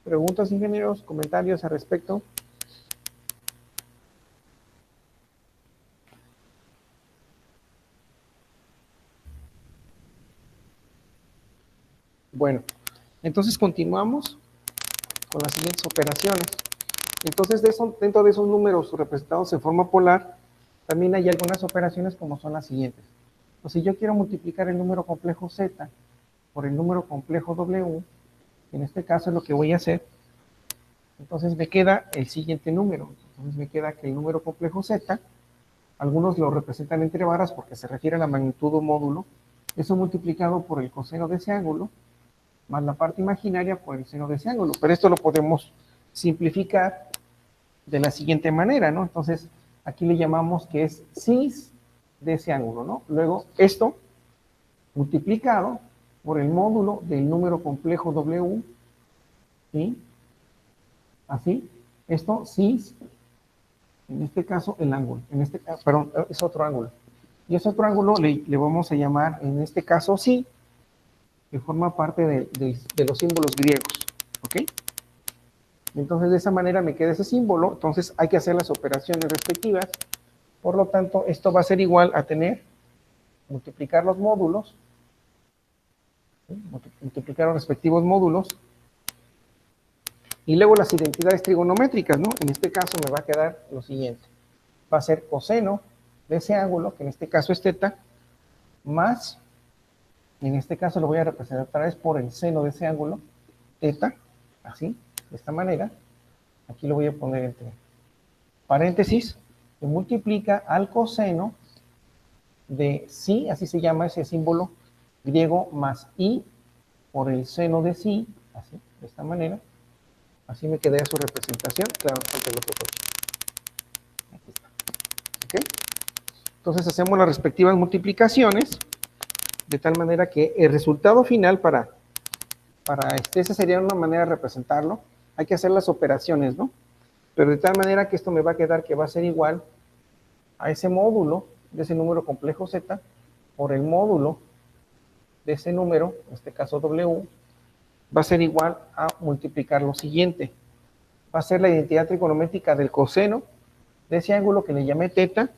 A: ¿Preguntas, ingenieros? ¿Comentarios al respecto? Bueno, entonces continuamos con las siguientes operaciones. Entonces, dentro de esos números representados en forma polar, también hay algunas operaciones como son las siguientes. Pues si yo quiero multiplicar el número complejo z por el número complejo W, en este caso es lo que voy a hacer, entonces me queda el siguiente número. Entonces me queda que el número complejo Z, algunos lo representan entre varas porque se refiere a la magnitud o módulo, eso multiplicado por el coseno de ese ángulo, más la parte imaginaria por el seno de ese ángulo. Pero esto lo podemos simplificar de la siguiente manera, ¿no? Entonces, aquí le llamamos que es cis de ese ángulo, ¿no? Luego, esto multiplicado por el módulo del número complejo W, ¿sí? Así, esto cis, en este caso el ángulo, en este caso, perdón, es otro ángulo. Y ese otro ángulo le vamos a llamar, en este caso, sí, que forma parte de los símbolos griegos, ¿ok? Entonces, de esa manera me queda ese símbolo, entonces hay que hacer las operaciones respectivas, por lo tanto, esto va a ser igual a tener, multiplicar los módulos, ¿sí? Multiplicar los respectivos módulos, y luego las identidades trigonométricas, ¿no? En este caso me va a quedar lo siguiente, va a ser coseno de ese ángulo, que en este caso es θ, más, en este caso lo voy a representar otra vez por el seno de ese ángulo, θ, así, de esta manera, aquí lo voy a poner entre paréntesis, que multiplica al coseno de sí, así se llama ese símbolo griego, más i por el seno de sí, así, de esta manera, así me quedaría su representación, claro, falta el otro coche. Aquí está, ¿ok? Entonces hacemos las respectivas multiplicaciones, de tal manera que el resultado final esa sería una manera de representarlo, hay que hacer las operaciones, ¿no? Pero de tal manera que esto me va a quedar que va a ser igual a ese módulo de ese número complejo Z por el módulo de ese número, en este caso W, va a ser igual a multiplicar lo siguiente. Va a ser la identidad trigonométrica del coseno de ese ángulo que le llamé θ,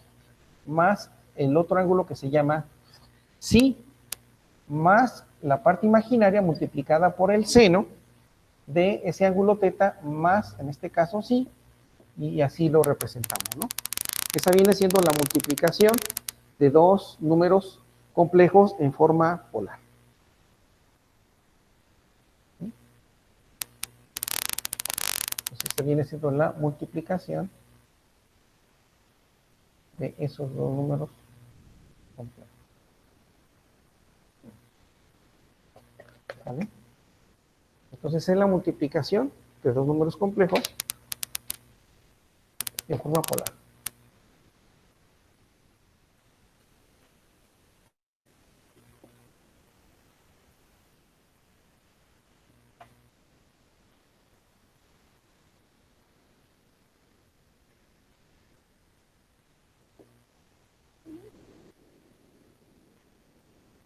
A: más el otro ángulo que se llama psi, más la parte imaginaria multiplicada por el seno de ese ángulo θ, más, en este caso, psi, y así lo representamos, ¿no? Esa viene siendo la multiplicación de dos números complejos en forma polar. ¿Sí? Entonces, esta viene siendo la multiplicación de esos dos números complejos. ¿Vale? Entonces, es la multiplicación de dos números complejos en forma polar.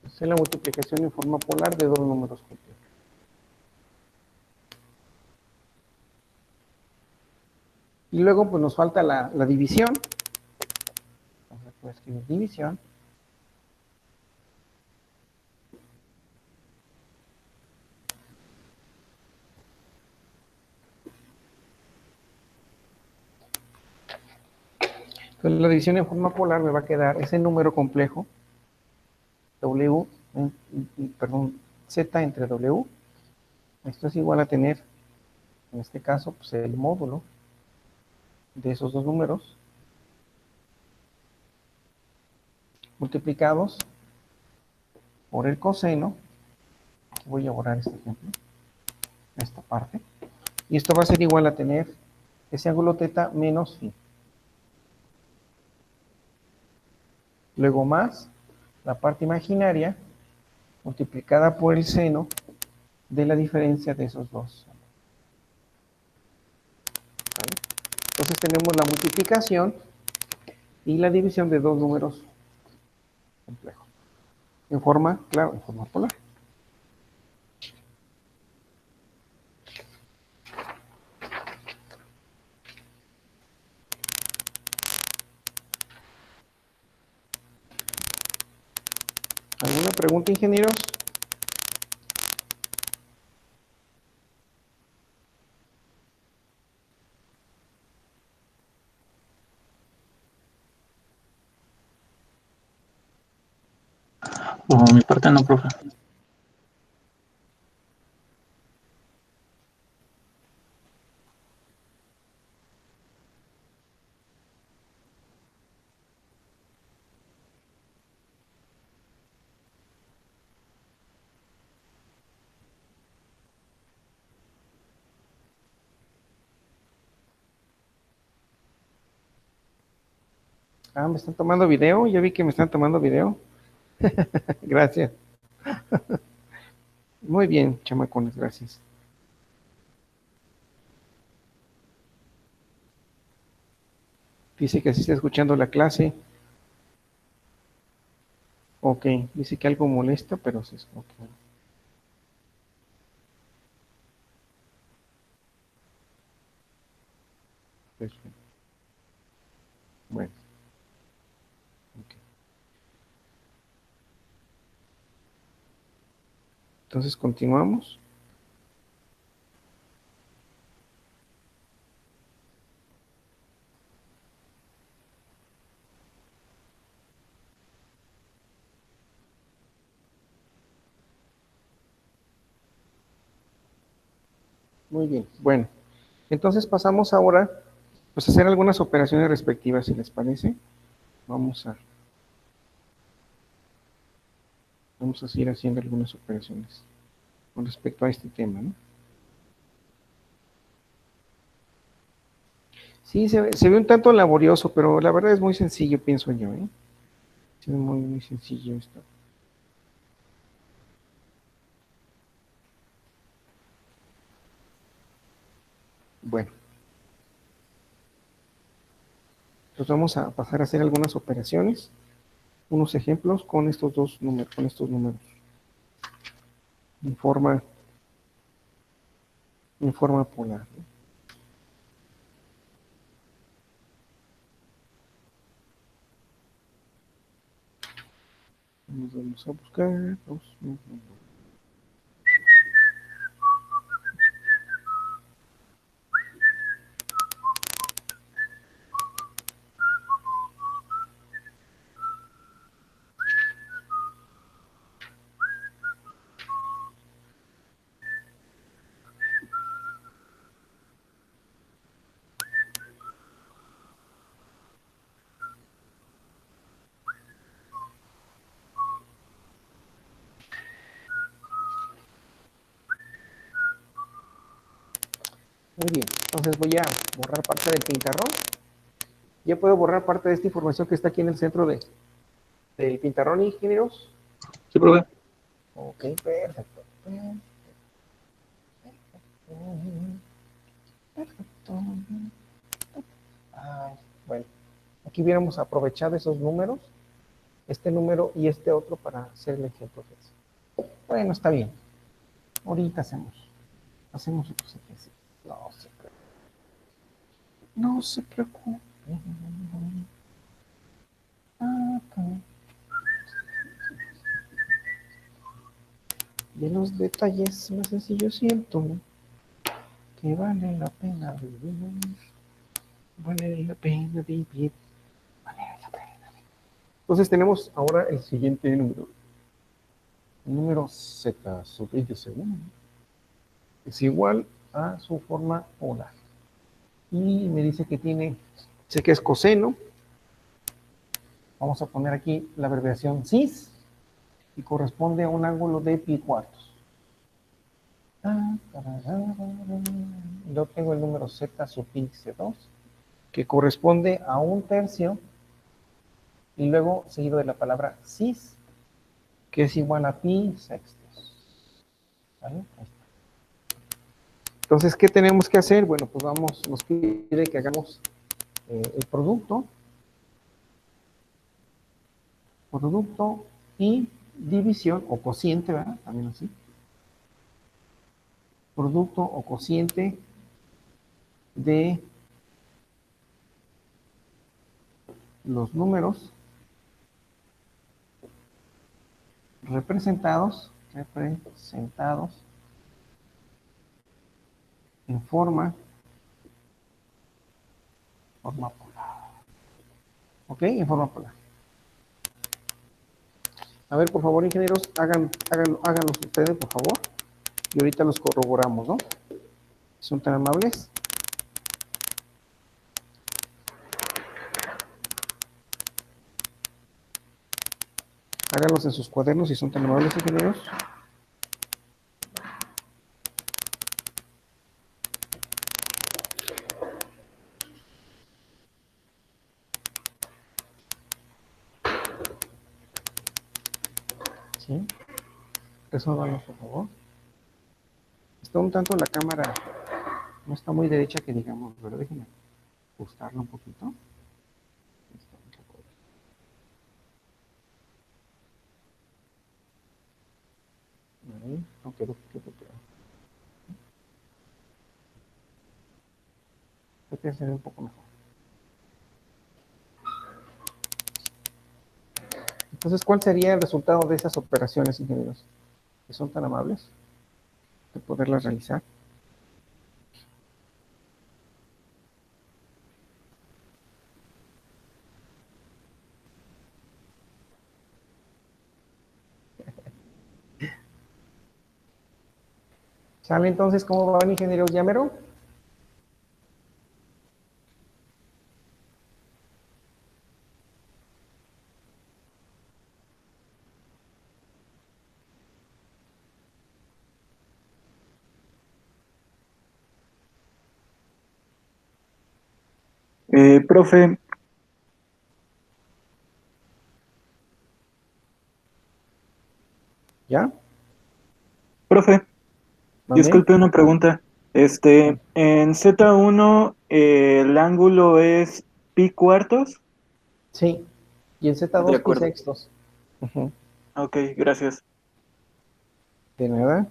A: Es la multiplicación en forma polar de dos números complejos. Y luego pues nos falta la división. Entonces voy a escribir división. Entonces la división en forma polar me va a quedar ese número complejo, W, perdón, Z entre W. Esto es igual a tener, en este caso, pues el módulo de esos dos números multiplicados por el coseno. Voy a borrar este ejemplo, esta parte. Y esto va a ser igual a tener ese ángulo θ menos phi. Luego más la parte imaginaria multiplicada por el seno de la diferencia de esos dos. ¿Vale? Entonces tenemos la multiplicación y la división de dos números complejos. En forma, claro, en forma polar. ¿Alguna pregunta, ingenieros?
B: Por mi parte no, profe.
A: Ah, ¿me están tomando video? Ya vi que me están tomando video. Gracias. Muy bien, chamacones, gracias. Dice que sí está escuchando la clase. Ok, dice que algo molesta, pero sí. Ok. Perfecto. Bueno, ok. Entonces continuamos. Muy bien, bueno. Entonces pasamos ahora pues, a hacer algunas operaciones respectivas, si les parece. Vamos a, vamos a seguir haciendo algunas operaciones con respecto a este tema, ¿no? Sí, se ve un tanto laborioso, pero la verdad es muy sencillo, pienso yo, ¿eh? Sí, es muy, muy sencillo esto. Bueno, entonces vamos a pasar a hacer algunas operaciones, unos ejemplos con estos dos números, en forma polar, ¿no? Vamos a buscar dos números. Muy bien, entonces voy a borrar parte del pintarrón. Ya puedo borrar parte de esta información que está aquí en el centro del pintarrón, ingenieros.
B: Sí, profe.
A: Ok, perfecto. Perfecto. Ay, bueno, aquí hubiéramos aprovechado esos números, este número y este otro para hacer el ejemplo de eso. Bueno, está bien. Ahorita hacemos otros ejercicios. No se preocupe. Acá. De los detalles más sencillos siento que vale la pena vivir. Vale la pena vivir. Vale la pena. Entonces tenemos ahora el siguiente número. El número z sub 21 es igual a su forma polar. Y me dice que sé que es coseno. Vamos a poner aquí la abreviación cis y corresponde a un ángulo de pi cuartos. Yo tengo el número z sub índice 2, que corresponde a un tercio, y luego seguido de la palabra cis, que es igual a pi sextos. ¿Vale? Ahí está. Entonces, ¿qué tenemos que hacer? Bueno, pues nos pide que hagamos el producto y división, o cociente, ¿verdad? También así. Producto o cociente de los números representados en forma polar. ¿Ok? En forma polar. A ver, por favor, ingenieros, háganlos ustedes, por favor. Y ahorita los corroboramos, ¿no? ¿Son tan amables? Háganlos en sus cuadernos si son tan amables, ingenieros. ¿Sí? Resuélvanos, por favor. Está un tanto la cámara, no está muy derecha que digamos, pero déjenme ajustarla un poquito. Está un poco- Ahí, no quedó, quedó. Creo que se ve un poco mejor. Entonces, ¿cuál sería el resultado de esas operaciones, ingenieros? Que son tan amables de poderlas realizar. ¿Sale entonces cómo van, ingenieros Llamero?
G: Profe,
A: ¿Ya?
G: profe,
A: ¿Mande?
G: disculpe una pregunta. En Z1 el ángulo es pi cuartos.
A: Sí. Y en
G: De
A: Z2 pi
G: acuerdo.
A: sextos. Ujú.
G: Ok, gracias.
A: De nada.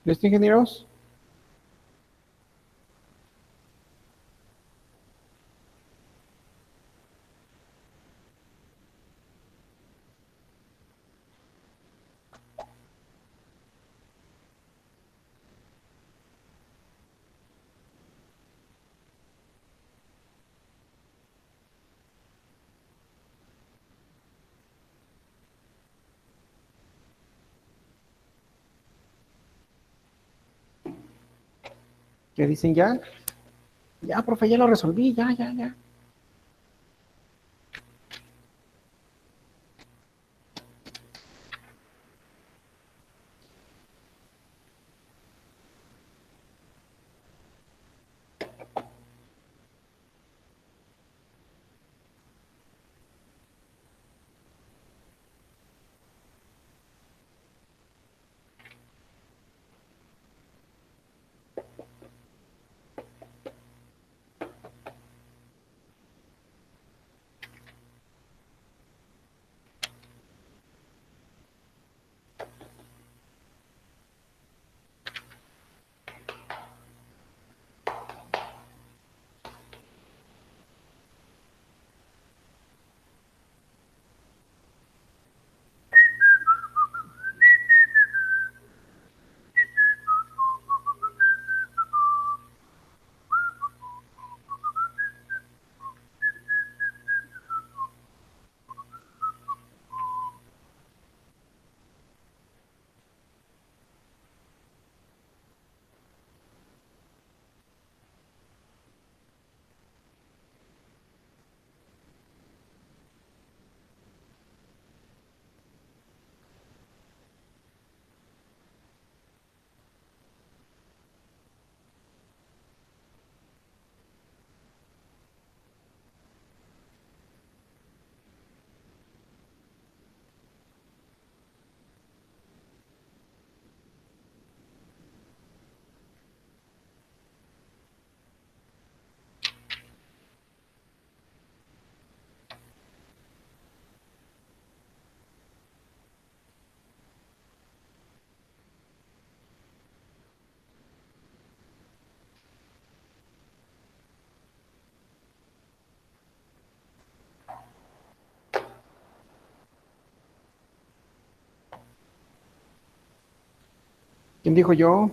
A: ¿Listo, ingenieros? Que dicen ya, ya, profe, ya lo resolví, ya, ya, ya. ¿Quién dijo yo?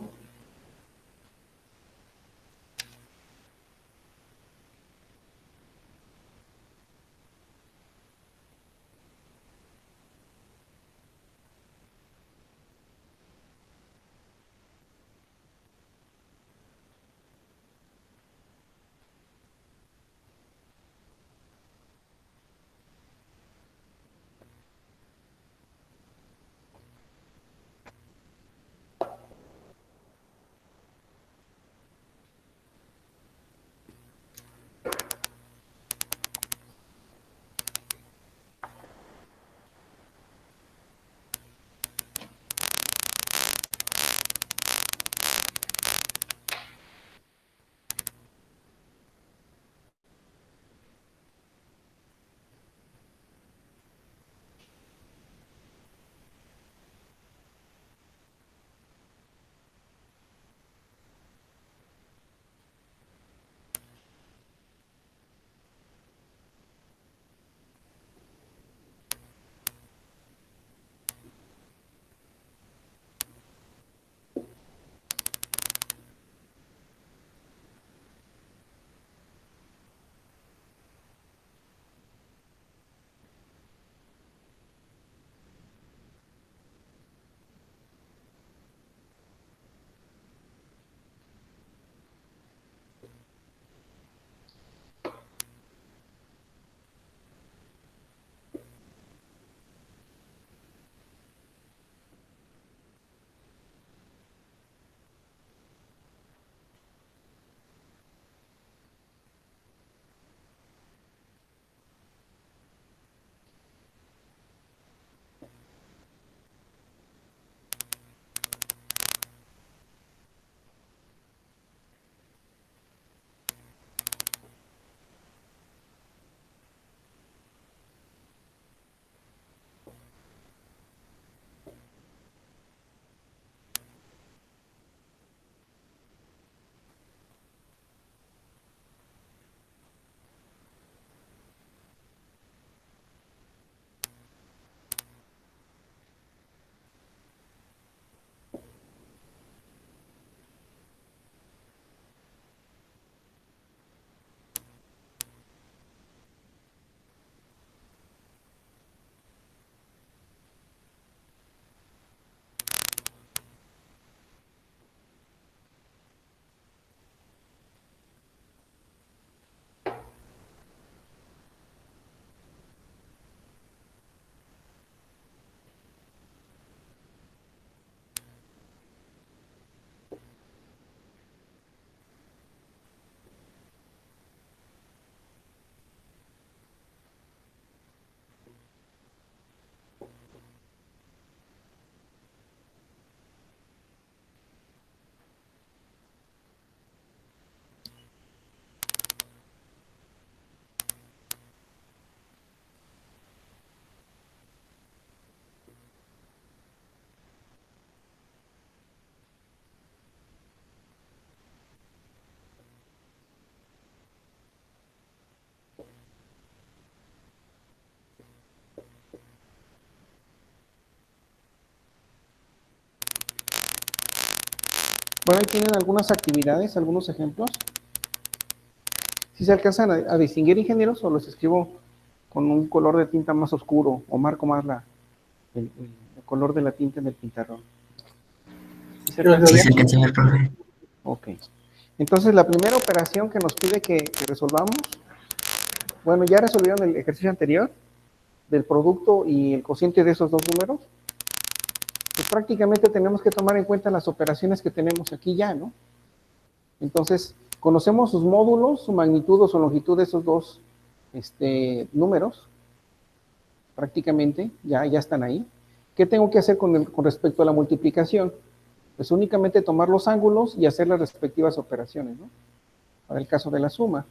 A: Bueno, ahí tienen algunas actividades, algunos ejemplos. Si se alcanzan a distinguir, ingenieros, o los escribo con un color de tinta más oscuro o marco más el color de la tinta en el pintarrón. ¿Sí se alcanza a
H: Sí,
A: ver?
H: se alcanza a ver, profe.
A: Ok. Entonces, la primera operación que nos pide que resolvamos, bueno, ya resolvieron el ejercicio anterior del producto y el cociente de esos dos números. Pues prácticamente tenemos que tomar en cuenta las operaciones que tenemos aquí ya, ¿no? Entonces, conocemos sus módulos, su magnitud o su longitud de esos dos números. Prácticamente, ya están ahí. ¿Qué tengo que hacer con respecto a la multiplicación? Pues únicamente tomar los ángulos y hacer las respectivas operaciones, ¿no? Para el caso de la suma.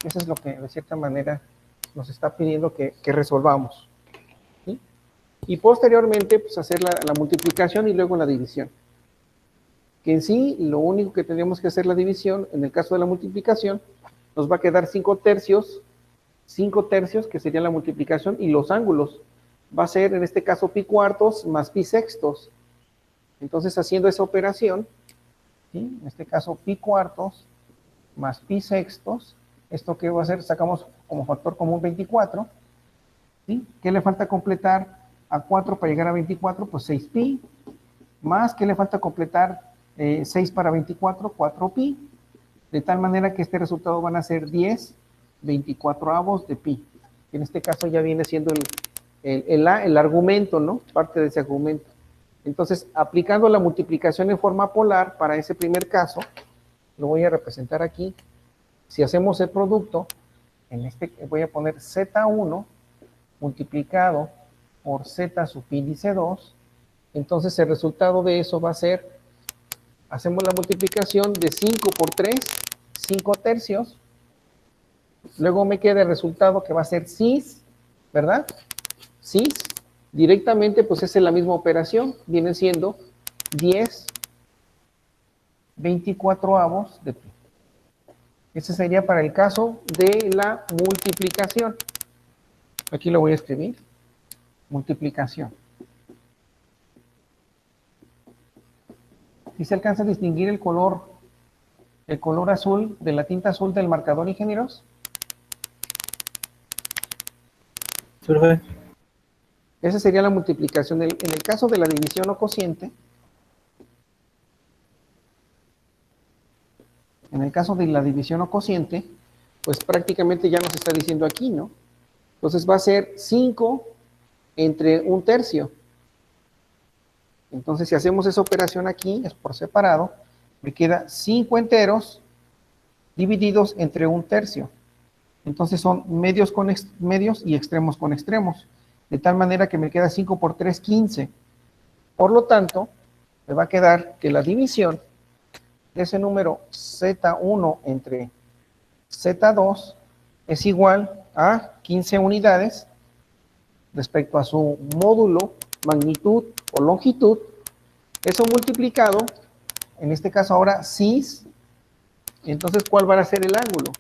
A: Eso es lo que de cierta manera nos está pidiendo que resolvamos. ¿Sí? Y posteriormente, pues hacer la multiplicación y luego la división. Que en sí, lo único que tendríamos que hacer la división, en el caso de la multiplicación, nos va a quedar 5 tercios, que sería la multiplicación, y los ángulos. Va a ser, en este caso, pi cuartos más pi sextos. Entonces, haciendo esa operación, ¿sí? En este caso, pi cuartos más pi sextos, ¿esto qué va a hacer? Sacamos como factor común 24, ¿sí? ¿Qué le falta completar a 4 para llegar a 24? Pues 6pi, más, ¿qué le falta completar 6 para 24? 4pi, de tal manera que este resultado van a ser 10 24avos de pi. En este caso ya viene siendo el argumento, ¿no? Parte de ese argumento. Entonces, aplicando la multiplicación en forma polar para ese primer caso, lo voy a representar aquí. Si hacemos el producto, voy a poner Z1 multiplicado por Z sub índice 2, entonces el resultado de eso va a ser, hacemos la multiplicación de 5 por 3, 5 tercios, luego me queda el resultado que va a ser cis, ¿verdad? Cis, directamente pues es la misma operación, viene siendo 10 24avos de pi. Ese sería para el caso de la multiplicación. Aquí lo voy a escribir. Multiplicación. ¿Sí se alcanza a distinguir el color azul de la tinta azul del marcador, ingenieros?
D: Sí, profe.
A: Esa sería la multiplicación. En el caso de la división o cociente, pues prácticamente ya nos está diciendo aquí, ¿no? Entonces va a ser 5 entre un tercio. Entonces si hacemos esa operación aquí, es por separado, me queda 5 enteros divididos entre un tercio. Entonces son medios con medios y extremos con extremos. De tal manera que me queda 5 por 3, 15. Por lo tanto, me va a quedar que la división de ese número Z1 entre Z2 es igual a 15 unidades respecto a su módulo, magnitud o longitud. Eso multiplicado, en este caso ahora cis, entonces ¿cuál va a ser el ángulo?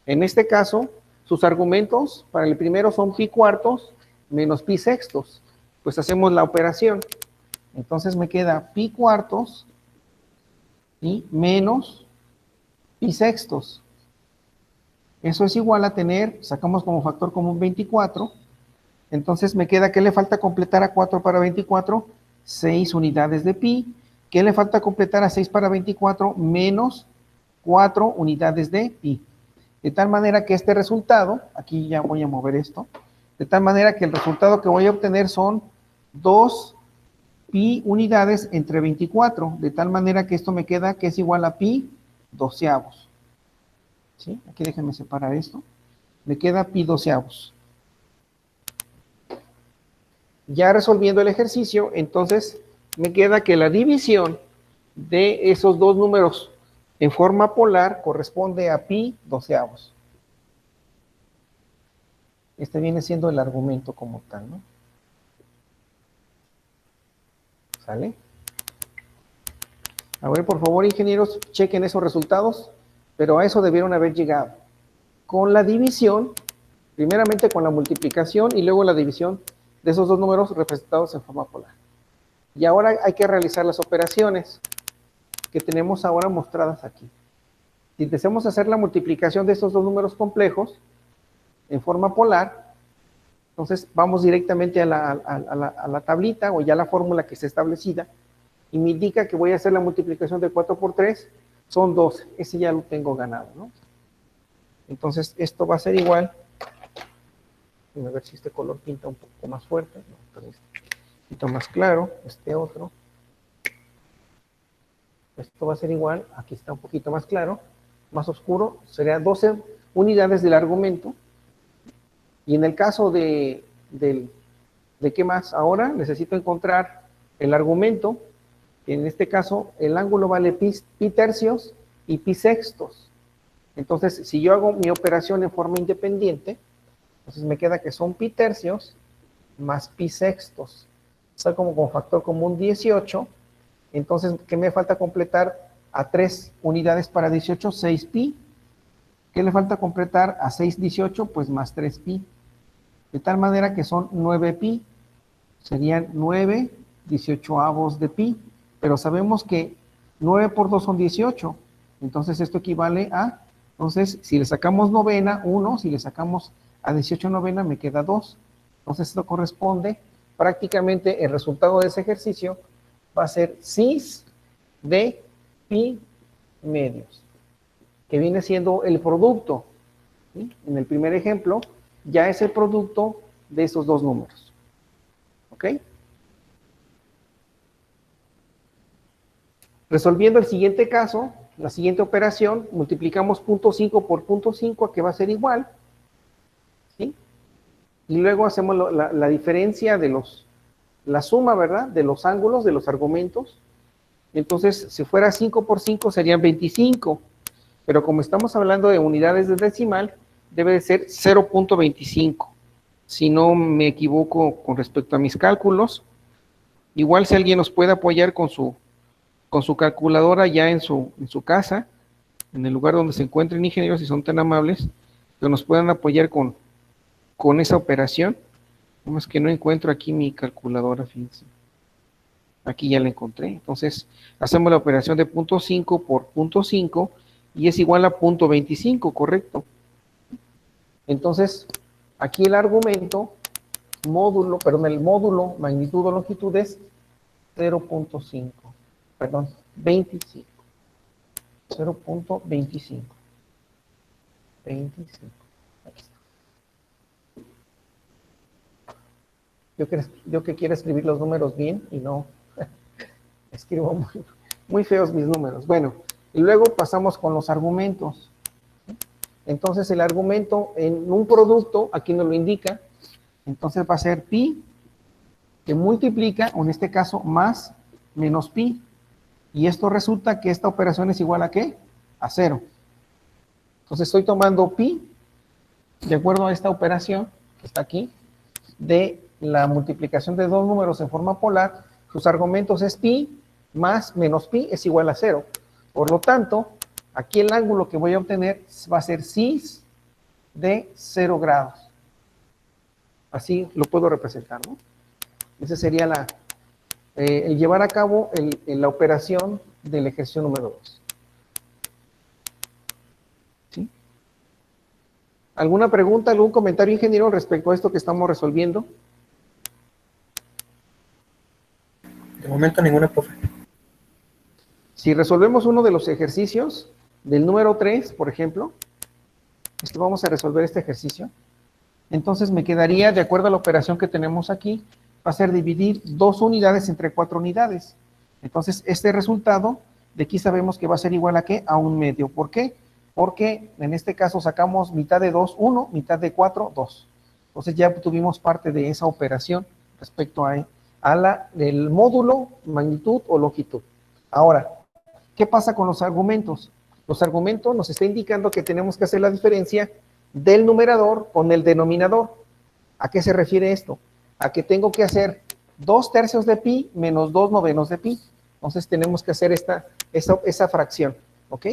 A: En este caso, sus argumentos para el primero son pi cuartos menos pi sextos. Pues hacemos la operación. Entonces me queda pi cuartos y menos pi sextos. Eso es igual a tener, sacamos como factor común 24. Entonces me queda, ¿qué le falta completar a 4 para 24? 6 unidades de pi. ¿Qué le falta completar a 6 para 24? Menos 4 unidades de pi. De tal manera que este resultado, aquí ya voy a mover esto, de tal manera que el resultado que voy a obtener son 2 pi unidades entre 24, de tal manera que esto me queda que es igual a pi doceavos. ¿Sí? Aquí déjenme separar esto. Me queda pi doceavos. Ya resolviendo el ejercicio, entonces me queda que la división de esos dos números en forma polar corresponde a pi doceavos. Este viene siendo el argumento como tal, ¿no? ¿Sale? A ver, por favor, ingenieros, chequen esos resultados, pero a eso debieron haber llegado. Con la división, primeramente con la multiplicación y luego la división de esos dos números representados en forma polar. Y ahora hay que realizar las operaciones. que tenemos ahora mostradas aquí. Si empezamos a hacer la multiplicación de estos dos números complejos en forma polar, entonces vamos directamente a la tablita o ya la fórmula que está establecida y me indica que voy a hacer la multiplicación de 4 por 3, son 12. Ese ya lo tengo ganado, ¿no? Entonces esto va a ser igual. Voy a ver si este color pinta un poco más fuerte. No, pero un poquito más claro. Este otro. Esto va a ser igual. Aquí está un poquito más claro. Más oscuro. Sería 12 unidades del argumento. Y en el caso de ¿qué más? Ahora necesito encontrar el argumento. En este caso, el ángulo vale pi tercios y pi sextos. Entonces, si yo hago mi operación en forma independiente, entonces me queda que son pi tercios más pi sextos. Está como con factor común 18. Entonces, ¿qué me falta completar a 3 unidades para 18? 6 pi. ¿Qué le falta completar a 6, 18? Pues más 3 pi. De tal manera que son 9 pi. Serían 9 18avos de pi. Pero sabemos que 9 por 2 son 18. Entonces, esto equivale a... Entonces, si le sacamos novena, 1. Si le sacamos a 18 novena, me queda 2. Entonces, esto corresponde, prácticamente el resultado de ese ejercicio va a ser 6 de pi medios, que viene siendo el producto, ¿sí? En el primer ejemplo, ya es el producto de esos dos números. ¿Ok? Resolviendo el siguiente caso, la siguiente operación, multiplicamos 0.5 por 0.5, que va a ser igual, ¿sí? Y luego hacemos la diferencia de la suma, ¿verdad? De los ángulos, de los argumentos. Entonces, si fuera 5 por 5 serían 25, pero como estamos hablando de unidades de decimal, debe de ser 0.25. Si no me equivoco con respecto a mis cálculos, igual si alguien nos puede apoyar con su calculadora ya en su casa, en el lugar donde se encuentren ingenieros, si son tan amables, que nos puedan apoyar con esa operación. No es que no encuentro aquí mi calculadora, fíjense. Aquí ya la encontré. Entonces, hacemos la operación de 0.5 por 0.5 y es igual a 0.25, ¿correcto? Entonces, aquí el argumento, el módulo magnitud o longitud es 0.5. Perdón, 25. 0.25. 25. Aquí está. Yo que quiero escribir los números bien y no escribo muy feos mis números. Bueno, y luego pasamos con los argumentos. Entonces el argumento en un producto, aquí nos lo indica, entonces va a ser pi, que multiplica, o en este caso, más menos pi. Y esto resulta que esta operación es igual a ¿qué? A 0. Entonces estoy tomando pi, de acuerdo a esta operación, que está aquí, de la multiplicación de dos números en forma polar, sus argumentos es pi más menos pi es igual a 0. Por lo tanto, aquí el ángulo que voy a obtener va a ser 6 de 0 grados. Así lo puedo representar, ¿no? Ese sería el llevar a cabo la operación del ejercicio número 2. ¿Sí? ¿Alguna pregunta, algún comentario, ingeniero, respecto a esto que estamos resolviendo?
D: De momento ninguna, profe.
A: Si resolvemos uno de los ejercicios del número 3, por ejemplo, vamos a resolver este ejercicio, entonces me quedaría, de acuerdo a la operación que tenemos aquí, va a ser dividir 2 unidades entre 4 unidades. Entonces, este resultado de aquí sabemos que va a ser igual a ¿qué? A 1 medio. ¿Por qué? Porque en este caso sacamos mitad de 2, 1, mitad de 4, 2. Entonces ya tuvimos parte de esa operación respecto del módulo, magnitud o longitud. Ahora, ¿qué pasa con los argumentos? Los argumentos nos está indicando que tenemos que hacer la diferencia del numerador con el denominador. ¿A qué se refiere esto? A que tengo que hacer 2 tercios de pi menos 2 novenos de pi. Entonces tenemos que hacer esa fracción, ¿ok?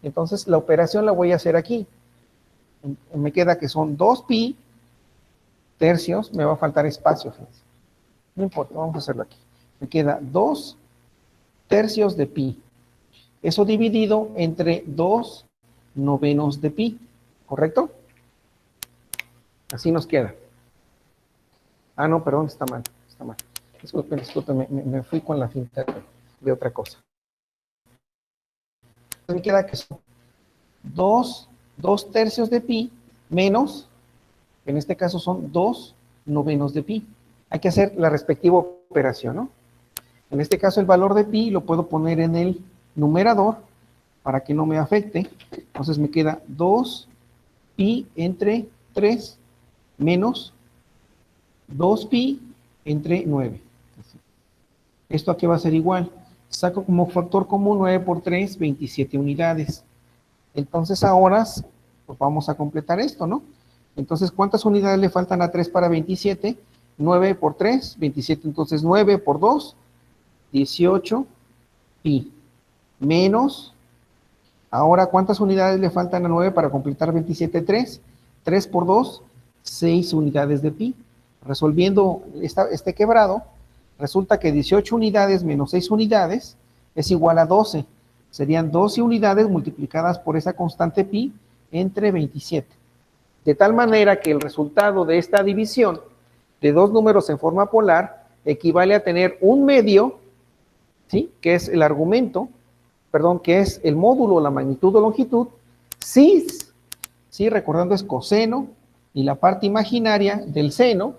A: Entonces la operación la voy a hacer aquí. Me queda que son 2 pi tercios, me va a faltar espacio, fíjense. No importa, vamos a hacerlo aquí. Me queda 2 tercios de pi. Eso dividido entre 2 novenos de pi, ¿correcto? Así nos queda. Ah, no, perdón, está mal, está mal. Disculpen, me fui con la finta de otra cosa. Me queda que son 2 tercios de pi menos, en este caso son 2 novenos de pi. Hay que hacer la respectiva operación, ¿no? En este caso el valor de pi lo puedo poner en el numerador para que no me afecte. Entonces me queda 2 pi entre 3 menos 2 pi entre 9. ¿Esto a qué va a ser igual? Saco como factor común 9 por 3, 27 unidades. Entonces ahora pues vamos a completar esto, ¿no? Entonces, ¿cuántas unidades le faltan a 3 para 27? 9 por 3, 27. Entonces, 9 por 2, 18 pi. Menos, ahora, ¿cuántas unidades le faltan a 9 para completar 27? 3. 3 por 2, 6 unidades de pi. Resolviendo este quebrado, resulta que 18 unidades menos 6 unidades es igual a 12. Serían 12 unidades multiplicadas por esa constante pi entre 27. De tal manera que el resultado de esta división de dos números en forma polar equivale a tener un medio, ¿sí? Que es el argumento, perdón, que es el módulo, la magnitud o longitud, cis, ¿sí? Recordando es coseno y la parte imaginaria del seno,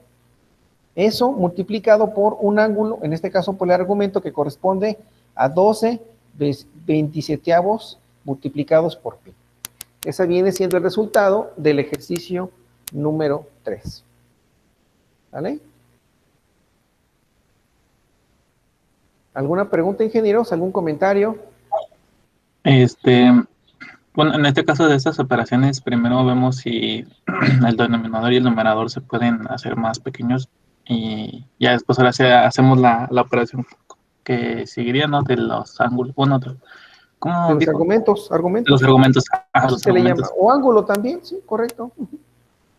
A: eso multiplicado por un ángulo, en este caso por el argumento que corresponde a 12 27avos multiplicados por pi. Ese viene siendo el resultado del ejercicio número 3. ¿Vale? ¿Alguna pregunta, ingenieros? ¿Algún comentario?
B: Bueno, en este caso de estas operaciones, primero vemos si el denominador y el numerador se pueden hacer más pequeños y ya después ahora hacemos la operación que seguiría, ¿no? De los ángulos, bueno, ¿cómo
A: De los
B: dijo?
A: argumentos,
B: De los argumentos.
A: así
B: Los
A: se le
B: argumentos.
A: llama. O ángulo también, sí, correcto.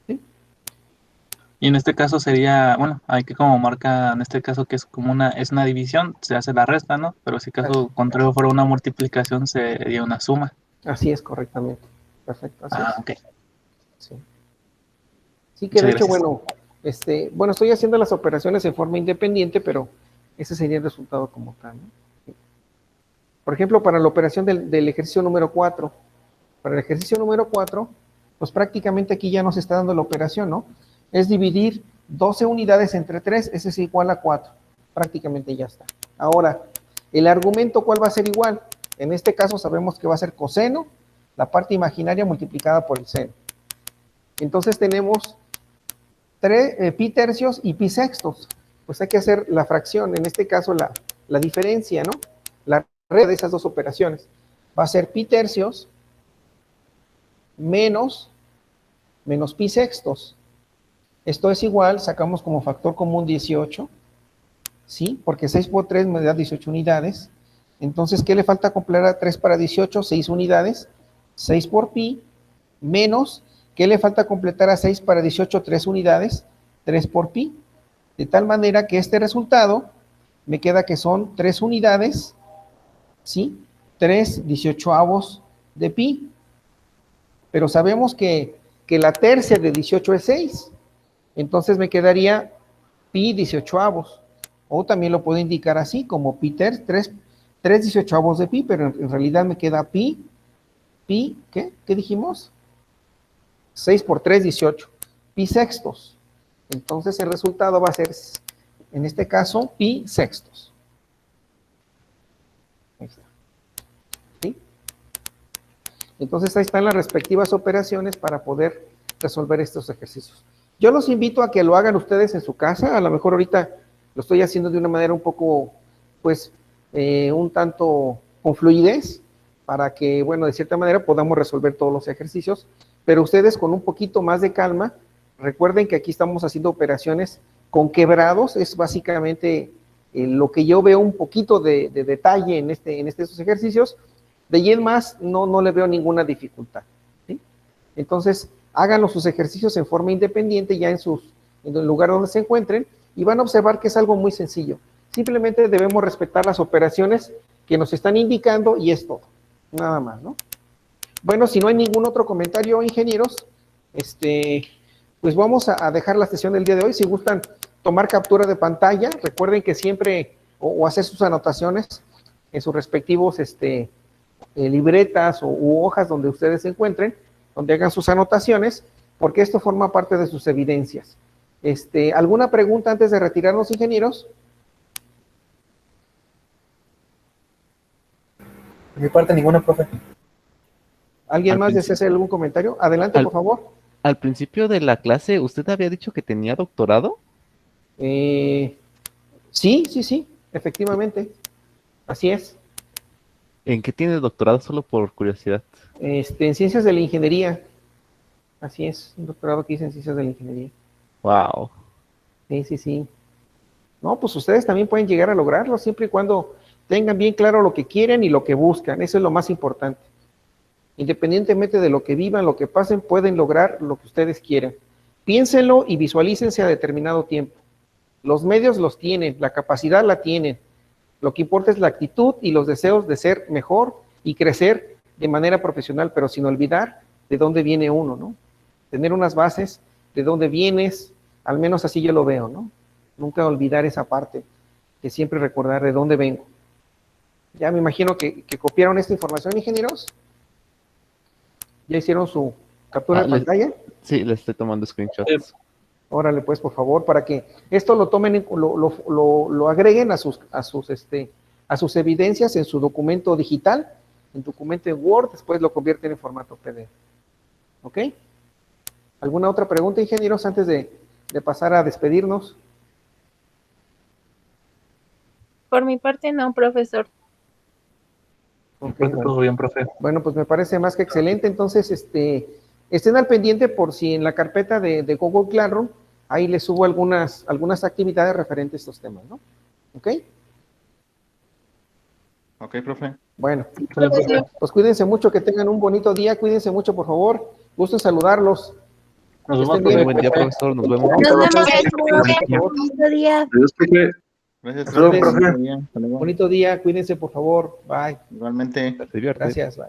A: Sí.
B: Y en este caso sería, bueno, hay que como marca, en este caso que es como es una división, se hace la resta, ¿no? Pero si caso contrario fuera una multiplicación, sería una suma.
A: Así es, correctamente. Perfecto, así es.
B: Ok.
A: Sí. Sí, que de
B: Muchas
A: hecho,
B: gracias.
A: bueno, estoy haciendo las operaciones en forma independiente, pero ese sería el resultado como tal, ¿no? Sí. Por ejemplo, para la operación del ejercicio número 4, para el ejercicio número 4, pues prácticamente aquí ya nos está dando la operación, ¿no? Es dividir 12 unidades entre 3, ese es igual a 4. Prácticamente ya está. Ahora, el argumento, ¿cuál va a ser igual? En este caso sabemos que va a ser coseno, la parte imaginaria multiplicada por el seno. Entonces tenemos pi tercios y pi sextos. Pues hay que hacer la fracción, en este caso la diferencia, ¿no? La red de esas dos operaciones. Va a ser pi tercios menos pi sextos. Esto es igual, sacamos como factor común 18, ¿sí? Porque 6 por 3 me da 18 unidades. Entonces, ¿qué le falta completar a 3 para 18? 6 unidades. 6 por pi menos, ¿qué le falta completar a 6 para 18? 3 unidades. 3 por pi. De tal manera que este resultado me queda que son 3 unidades, ¿sí? 3 18avos de pi. Pero sabemos que la tercia de 18 es 6. Entonces me quedaría pi 18avos. O también lo puedo indicar así, como pi 3 18avos de pi, pero en realidad me queda pi, ¿qué? ¿Qué dijimos? 6 por 3, 18. Pi sextos. Entonces el resultado va a ser, en este caso, pi sextos. Ahí está. ¿Sí? Entonces ahí están las respectivas operaciones para poder resolver estos ejercicios. Yo los invito a que lo hagan ustedes en su casa. A lo mejor ahorita lo estoy haciendo de una manera un poco, pues, un tanto con fluidez, para que, bueno, de cierta manera podamos resolver todos los ejercicios, pero ustedes con un poquito más de calma. Recuerden que aquí estamos haciendo operaciones con quebrados, es básicamente lo que yo veo un poquito de detalle en estos ejercicios. De ahí en más no le veo ninguna dificultad, ¿sí? Entonces, háganlo sus ejercicios en forma independiente ya en el lugar donde se encuentren y van a observar que es algo muy sencillo. Simplemente debemos respetar las operaciones que nos están indicando y es todo. Nada más, ¿no? Bueno, si no hay ningún otro comentario, ingenieros, pues vamos a dejar la sesión del día de hoy. Si gustan tomar captura de pantalla, recuerden que siempre, o hacer sus anotaciones en sus respectivos libretas u hojas donde ustedes se encuentren, donde hagan sus anotaciones, porque esto forma parte de sus evidencias. ¿Alguna pregunta antes de retirarnos, ingenieros?
D: Por mi parte, ninguna, profe.
A: ¿Alguien
C: Al
A: más desea
C: principio-
A: hacer algún comentario? Adelante, por favor.
C: Al principio de la clase, ¿usted había dicho que tenía doctorado?
A: Sí, efectivamente. Así es.
C: ¿En qué tiene doctorado? Solo por curiosidad.
A: En ciencias de la ingeniería. Así es, un doctorado que hice en ciencias de la ingeniería.
C: Wow.
A: Sí. No, pues ustedes también pueden llegar a lograrlo siempre y cuando tengan bien claro lo que quieren y lo que buscan. Eso es lo más importante. Independientemente de lo que vivan, lo que pasen, pueden lograr lo que ustedes quieran. Piénsenlo y visualícense a determinado tiempo. Los medios los tienen, la capacidad la tienen. Lo que importa es la actitud y los deseos de ser mejor y crecer de manera profesional, pero sin olvidar de dónde viene uno, ¿no? Tener unas bases de dónde vienes, al menos así yo lo veo, ¿no? Nunca olvidar esa parte, que siempre recordar de dónde vengo. Ya me imagino que copiaron esta información, ingenieros. ¿Ya hicieron su captura de pantalla?
C: Sí, le estoy tomando screenshots.
A: Órale, pues, por favor, para que esto lo tomen, lo agreguen a sus evidencias en su documento digital, en documento en Word, después lo convierten en formato PDF. ¿Ok? ¿Alguna otra pregunta, ingenieros, antes de pasar a despedirnos?
E: Por mi parte, no, profesor.
A: Ok,
B: Creo que
A: bueno.
B: todo bien, profe.
A: Bueno, pues me parece más que excelente. Entonces, estén al pendiente por si en la carpeta de Google Classroom, ahí les subo algunas actividades referentes a estos temas, ¿no? ¿Ok?
H: Ok, profe.
A: Bueno,
E: Profesor.
A: pues cuídense mucho, que tengan un bonito día, cuídense mucho, por favor. Gusto en saludarlos.
B: Nos
A: Que
B: vemos,
A: estén
B: profe.
A: bien.
C: Buen día, profesor. Nos vemos.
E: Nos vemos,
A: Por favor.
E: bonito día.
F: Adiós, profe.
H: Gracias,
F: Hasta luego,
H: profe.
F: profe.
H: Buen día. Hasta luego.
A: Bonito día, cuídense, por favor. Bye.
H: Igualmente.
C: Se divierte.
A: Gracias, bye.